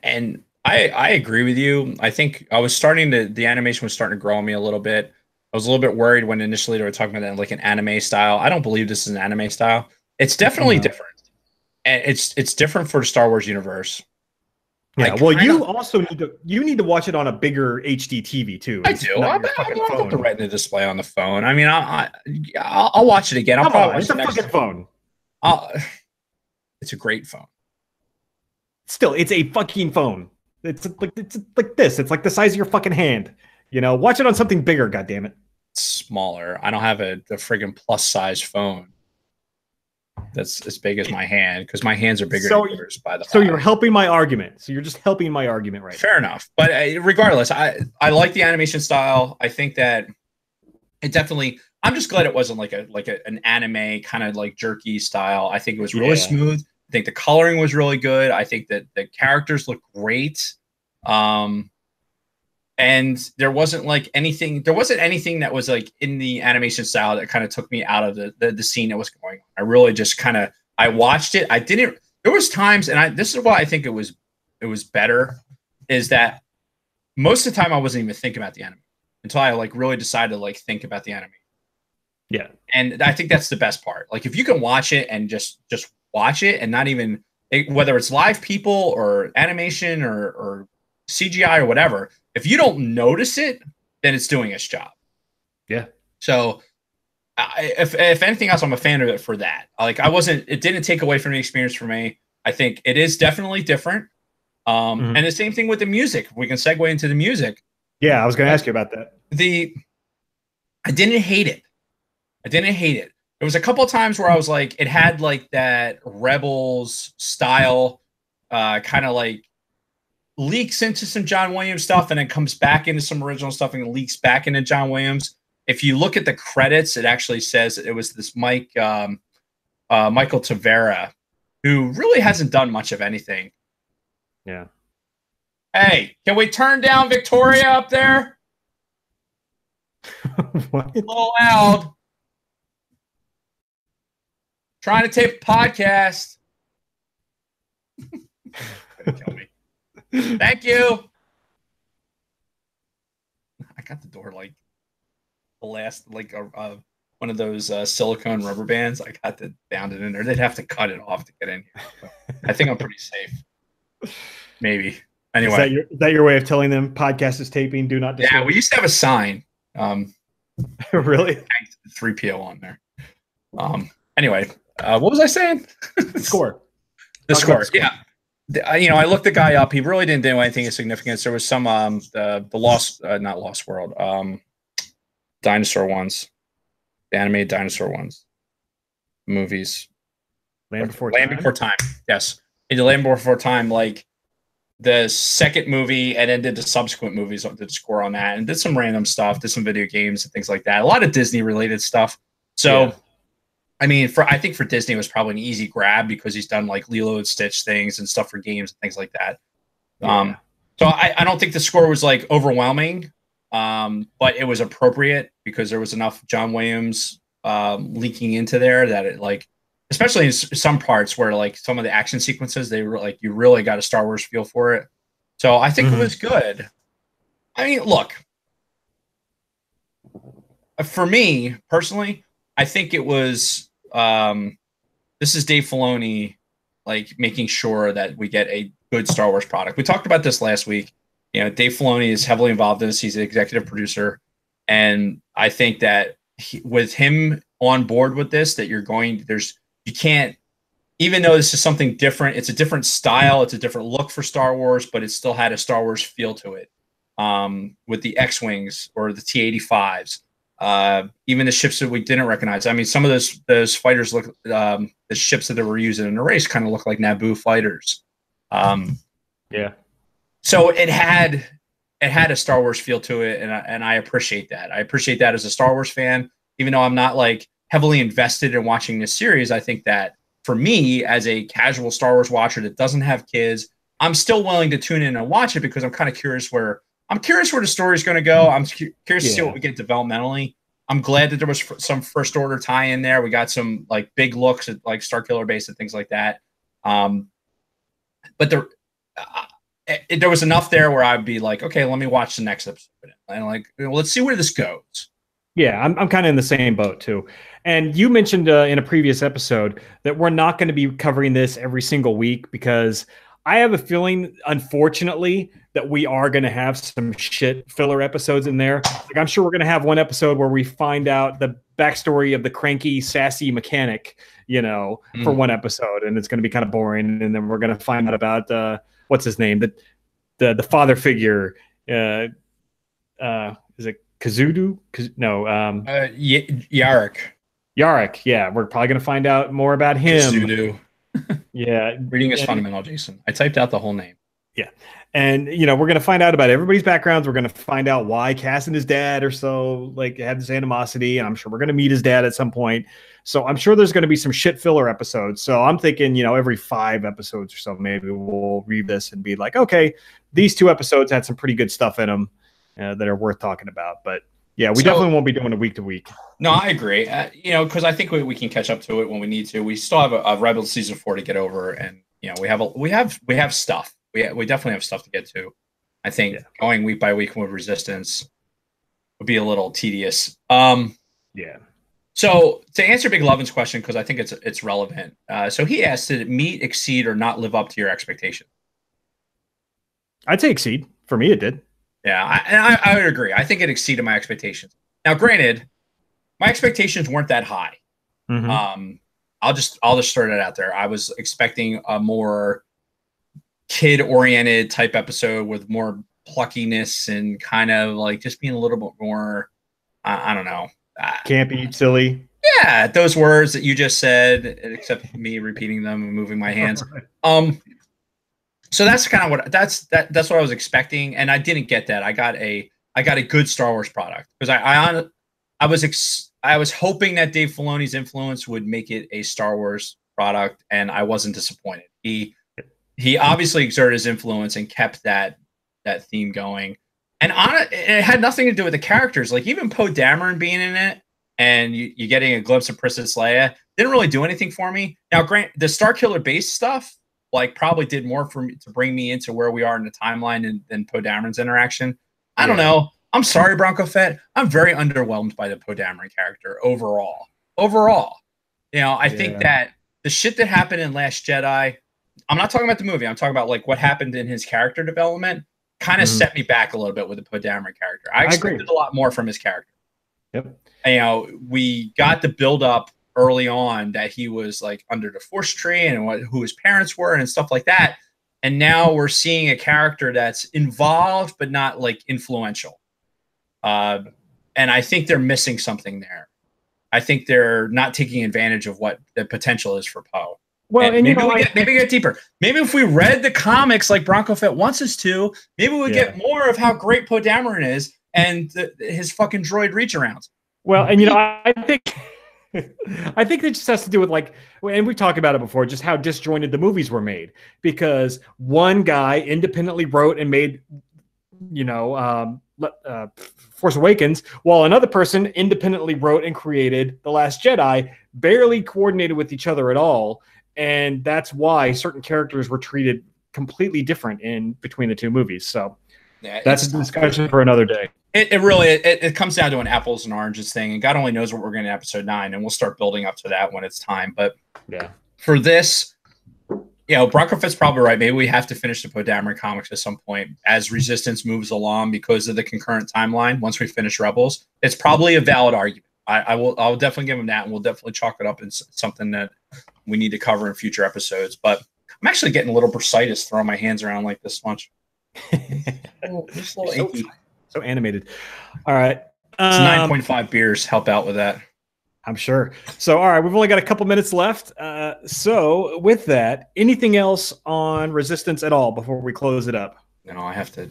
S2: and I agree with you. I think the animation was starting to grow on me a little bit. I was a little bit worried when initially they were talking about like an anime style. I don't believe this is an anime style. It's definitely different, and it's different for the Star Wars universe.
S1: Yeah, well, you also need to watch it on a bigger HD TV too.
S2: I do. I'll put the Retina display on the phone. I mean, I'll watch it again.
S1: It's a fucking phone.
S2: It's a great phone.
S1: Still, it's a fucking phone. It's like this. It's like the size of your fucking hand. You know, watch it on something bigger. God damn it.
S2: Smaller. I don't have the friggin' plus size phone. that's as big as my hand because my hands are bigger
S1: So-
S2: than yours. By the
S1: So
S2: way,
S1: you're helping my argument. So you're just helping my argument right
S2: fair enough. But regardless, I like the animation style. I think that it definitely. I'm just glad it wasn't like an anime kind of like jerky style. I think it was really smooth. I think the coloring was really good. I think that the characters look great. And there wasn't like anything. There wasn't anything that was like in the animation style that kind of took me out of the scene that was going on. I really just kind of I watched it. I didn't. There was times, and this is why I think it was better, is that most of the time I wasn't even thinking about the anime until I like really decided to like think about the anime.
S1: Yeah.
S2: And I think that's the best part. Like if you can watch it and just watch it and not even whether it's live people or animation or CGI or whatever, if you don't notice it, then it's doing its job.
S1: Yeah.
S2: So if anything else, I'm a fan of it for that. Like it didn't take away from the experience for me. I think it is definitely different. And the same thing with the music. We can segue into the music.
S1: Yeah, I was going to ask you about that.
S2: I didn't hate it. There was a couple of times where I was like, it had like that Rebels style, kind of like leaks into some John Williams stuff and then comes back into some original stuff and leaks back into John Williams. If you look at the credits, it actually says it was this Michael Tavera, who really hasn't done much of anything.
S1: Yeah.
S2: Hey, can we turn down Victoria up there?
S1: What?
S2: A little loud. Trying to tape a podcast. Kill me. Thank you. I got the door like the last, like one of those silicone rubber bands. I got to bound it in there. They'd have to cut it off to get in here. So I think I'm pretty safe. Maybe. Anyway,
S1: is that your way of telling them podcast is taping? Do not disturb?
S2: Yeah, we used to have a sign.
S1: Really?
S2: 3PO on there. Anyway, what was I saying?
S1: Score.
S2: The score. Yeah. I looked the guy up. He really didn't do anything of significance. There was some the Lost, not Lost World, dinosaur ones, the animated dinosaur ones, movies.
S1: Land Before
S2: Time. Yes, he did Land Before Time, like the second movie, and then did the subsequent movies. Did score on that, and did some random stuff, did some video games and things like that. A lot of Disney related stuff. So. Yeah. I mean, I think for Disney it was probably an easy grab because he's done like Lilo and Stitch things and stuff for games and things like that. Yeah. So I don't think the score was like overwhelming, but it was appropriate because there was enough John Williams leaking into there that it like, especially in some parts where like some of the action sequences, they were like, you really got a Star Wars feel for it. So I think it was good. I mean, look, for me personally, I think it was, this is Dave Filoni, like making sure that we get a good Star Wars product. We talked about this last week. Dave Filoni is heavily involved in this. He's the executive producer. And I think that with him on board with this, that you can't, even though this is something different, it's a different style, it's a different look for Star Wars, but it still had a Star Wars feel to it. With the X-Wings or the T-85s. Even the ships that we didn't recognize. I mean, some of those fighters look, the ships that they were using in the race kind of look like Naboo fighters.
S1: Yeah.
S2: So it had a Star Wars feel to it, and I appreciate that. I appreciate that as a Star Wars fan, even though I'm not like heavily invested in watching this series. I think that for me, as a casual Star Wars watcher that doesn't have kids, I'm still willing to tune in and watch it because I'm kind of curious where the story is going to go. I'm curious to see what we get developmentally. I'm glad that there was some First Order tie in there. We got some like big looks at like Starkiller Base and things like that. But there was enough there where I'd be like, okay, let me watch the next episode and like, let's see where this goes.
S1: Yeah, I'm kind of in the same boat too. And you mentioned in a previous episode that we're not going to be covering this every single week because I have a feeling, unfortunately, that we are going to have some shit filler episodes in there. Like I'm sure we're going to have one episode where we find out the backstory of the cranky, sassy mechanic, for one episode, and it's going to be kind of boring. And then we're going to find out about what's his name, the father figure. Is it Kazudu? No,
S2: Yarrick.
S1: Yarrick, yeah, we're probably going to find out more about him.
S2: Zulu.
S1: Yeah.
S2: Reading is fundamental, Jason. I typed out the whole name.
S1: Yeah. And, we're going to find out about everybody's backgrounds. We're going to find out why Cass and his dad are so, had this animosity. And I'm sure we're going to meet his dad at some point. So I'm sure there's going to be some shit filler episodes. So I'm thinking, every 5 episodes or so, maybe we'll read this and be like, okay, these 2 episodes had some pretty good stuff in them that are worth talking about. But yeah, we definitely won't be doing it week to week.
S2: No, I agree. Because I think we can catch up to it when we need to. We still have a Rebels season 4 to get over, and we have stuff. We definitely have stuff to get to. I think going week by week with Resistance would be a little tedious.
S1: Yeah.
S2: So to answer Big Lovin's question, because I think it's relevant. So he asked, did it meet, exceed, or not live up to your expectations?
S1: I'd say exceed. For me, it did.
S2: Yeah, I would agree. I think it exceeded my expectations. Now, granted, my expectations weren't that high.
S1: Mm-hmm.
S2: I'll just throw that out there. I was expecting a more kid-oriented type episode with more pluckiness and kind of like just being a little bit more, I don't know.
S1: Campy, silly.
S2: Yeah, those words that you just said, except me repeating them and moving my hands. So that's kind of what that's what I was expecting, and I didn't get that. I got a good Star Wars product because I was hoping that Dave Filoni's influence would make it a Star Wars product, and I wasn't disappointed. He obviously exerted his influence and kept that theme going. And it had nothing to do with the characters. Like even Poe Dameron being in it and you getting a glimpse of Princess Leia didn't really do anything for me. Now, the Starkiller base stuff probably did more for me to bring me into where we are in the timeline than Poe Dameron's interaction. I don't know. I'm sorry, Bronco Fett. I'm very underwhelmed by the Poe Dameron character overall. I think that the shit that happened in Last Jedi, I'm not talking about the movie. I'm talking about what happened in his character development kind of set me back a little bit with the Poe Dameron character. I expected a lot more from his character.
S1: Yep.
S2: And, we got the build up early on that he was under the Force tree and who his parents were and stuff like that. And now we're seeing a character that's involved, but not influential. And I think they're missing something there. I think they're not taking advantage of what the potential is for Poe. Well, and maybe we get deeper. Maybe if we read the comics like Bronco Fett wants us to, maybe we get more of how great Poe Dameron is and his fucking droid reach arounds.
S1: Well, and I think that just has to do with and we talked about it before, just how disjointed the movies were made, because one guy independently wrote and made, Force Awakens, while another person independently wrote and created The Last Jedi, barely coordinated with each other at all. And that's why certain characters were treated completely different in between the 2 movies. So that's a discussion for another day.
S2: It really comes down to an apples and oranges thing, and God only knows what we're going to episode 9, and we'll start building up to that when it's time. But for this, Bronco Fett's probably right. Maybe we have to finish the Poe Dameron comics at some point as Resistance moves along because of the concurrent timeline. Once we finish Rebels, it's probably a valid argument. I'll definitely give him that, and we'll definitely chalk it up as something that we need to cover in future episodes. But I'm actually getting a little bursitis throwing my hands around like this much. Just a little achy.
S1: So animated. All right.
S2: 9.5 beers help out with that.
S1: I'm sure. So, all right, we've only got a couple minutes left. So with that, anything else on Resistance at all before we close it up?
S2: No, I have to.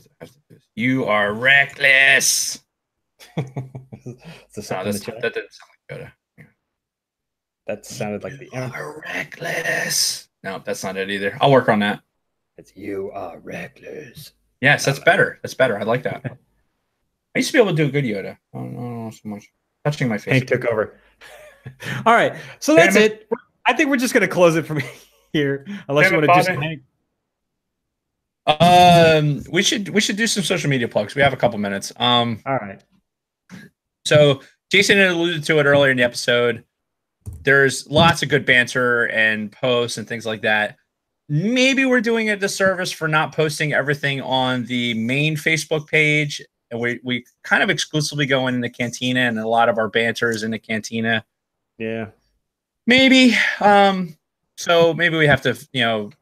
S2: You are reckless.
S1: That didn't sound like Yoda. Yeah. That sounded like
S2: you are reckless. No, that's not it either. I'll work on that.
S1: It's you are reckless.
S2: Yes, that's better. That's better. I like that. I used to be able to do a good Yoda. I don't know so much. Touching my face.
S1: Hank took over. All right. So that's it. I think we're just going to close it from here. Unless you want to do something.
S2: We should do some social media plugs. We have a couple minutes.
S1: All right.
S2: So Jason had alluded to it earlier in the episode. There's lots of good banter and posts and things like that. Maybe we're doing a disservice for not posting everything on the main Facebook page. And we kind of exclusively go in the Cantina, and a lot of our banter is in the Cantina.
S1: Yeah.
S2: Maybe. So maybe we have to,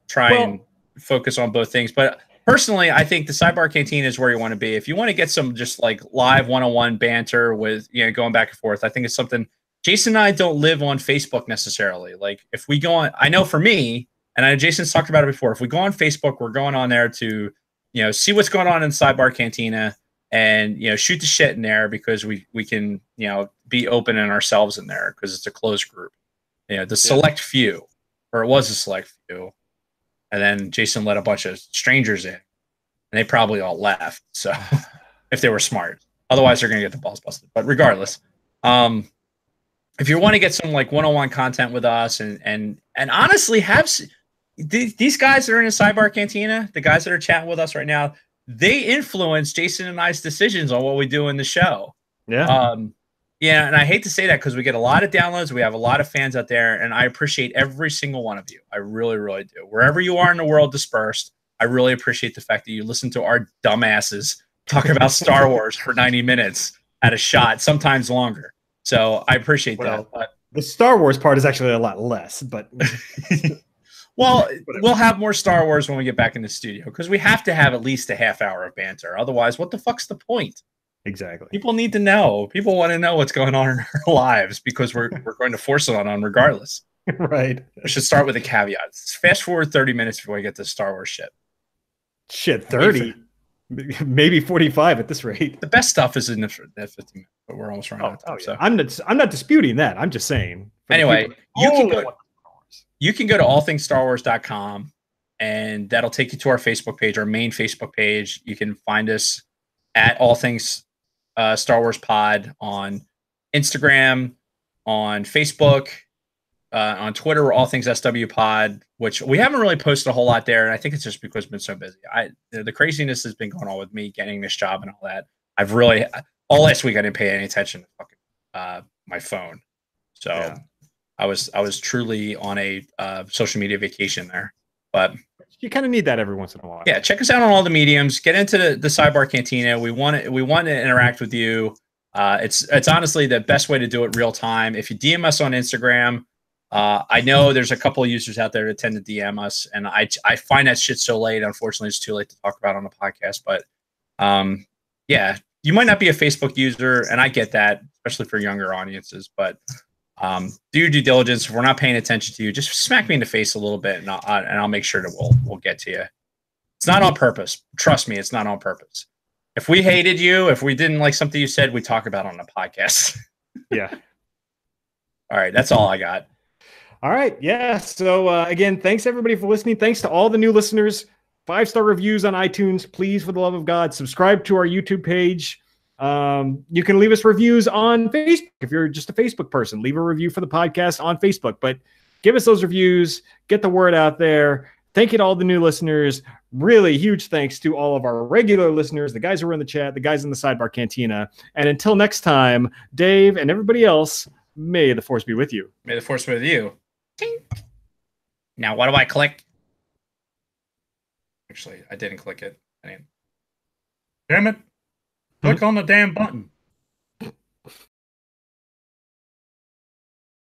S2: try and focus on both things. But personally, I think the Sidebar Cantina is where you want to be. If you want to get some just live one-on-one banter with, going back and forth, I think it's something Jason and I don't live on Facebook necessarily. Like if we go on, I know for me, and I know Jason's talked about it before. If we go on Facebook, we're going on there to, see what's going on in Sidebar Cantina and, shoot the shit in there because we can, be open in ourselves in there because it's a closed group. The select few, or it was a select few. And then Jason let a bunch of strangers in and they probably all left. So if they were smart, otherwise they're going to get the balls busted. But regardless, if you want to get some like one-on-one content with us and honestly have these guys that are in a Sidebar Cantina, the guys that are chatting with us right now, they influence Jason and I's decisions on what we do in the show.
S1: Yeah.
S2: Yeah, and I hate to say that because we get a lot of downloads. We have a lot of fans out there, and I appreciate every single one of you. I really, really do. Wherever you are in the world dispersed, I really appreciate the fact that you listen to our dumbasses talk about Star Wars for 90 minutes at a shot, sometimes longer. So I appreciate that. But
S1: the Star Wars part is actually a lot less, but
S2: well, we'll have more Star Wars when we get back in the studio because we have to have at least a half hour of banter. Otherwise, what the fuck's the point?
S1: Exactly.
S2: People need to know. People want to know what's going on in our lives because we're going to force it on them regardless.
S1: Right.
S2: We should start with a caveat. Fast forward 30 minutes before we get to Star Wars shit.
S1: Shit, 30. Maybe 45 at this rate.
S2: The best stuff is in the 15 minutes, but we're almost running out of time.
S1: Yeah. So I'm not disputing that. I'm just saying.
S2: Anyway, you can go to allthingsStarWars.com and that'll take you to our Facebook page, our main Facebook page. You can find us at All Things Star Wars Pod on Instagram, on Facebook, on Twitter, we're All Things SW Pod, which we haven't really posted a whole lot there. And I think it's just because we've been so busy. The craziness has been going on with me getting this job and all that. I've really, all last week, I didn't pay any attention to fucking my phone. So yeah. I was truly on a social media vacation there, but
S1: you kind of need that every once in a while.
S2: Yeah, check us out on all the mediums. Get into the Sidebar Cantina. We want to interact with you. It's honestly the best way to do it real time. If you DM us on Instagram, I know there's a couple of users out there that tend to DM us, and I find that shit so late. Unfortunately, it's too late to talk about on the podcast. But yeah, you might not be a Facebook user, and I get that, especially for younger audiences. But do your due diligence. If we're not paying attention to you, just smack me in the face a little bit, and I'll make sure that we'll get to you. It's not on purpose. Trust me, it's not on purpose. If we hated you, if we didn't like something you said, we talk about it on the podcast.
S1: Yeah.
S2: All right, that's all I got.
S1: All right, yeah. So again, thanks everybody for listening. Thanks to all the new listeners. 5-star reviews on iTunes. Please, for the love of God, subscribe to our YouTube page. You can leave us reviews on Facebook. If you're just a Facebook person, leave a review for the podcast on Facebook, but give us those reviews, get the word out there. Thank you to all the new listeners. Really huge thanks to all of our regular listeners, the guys who are in the chat, the guys in the Sidebar Cantina. And until next time, Dave and everybody else, may the force be with you.
S2: May the force be with you. Now, what do I click? Actually, I didn't click it. Damn it. Click on the damn button.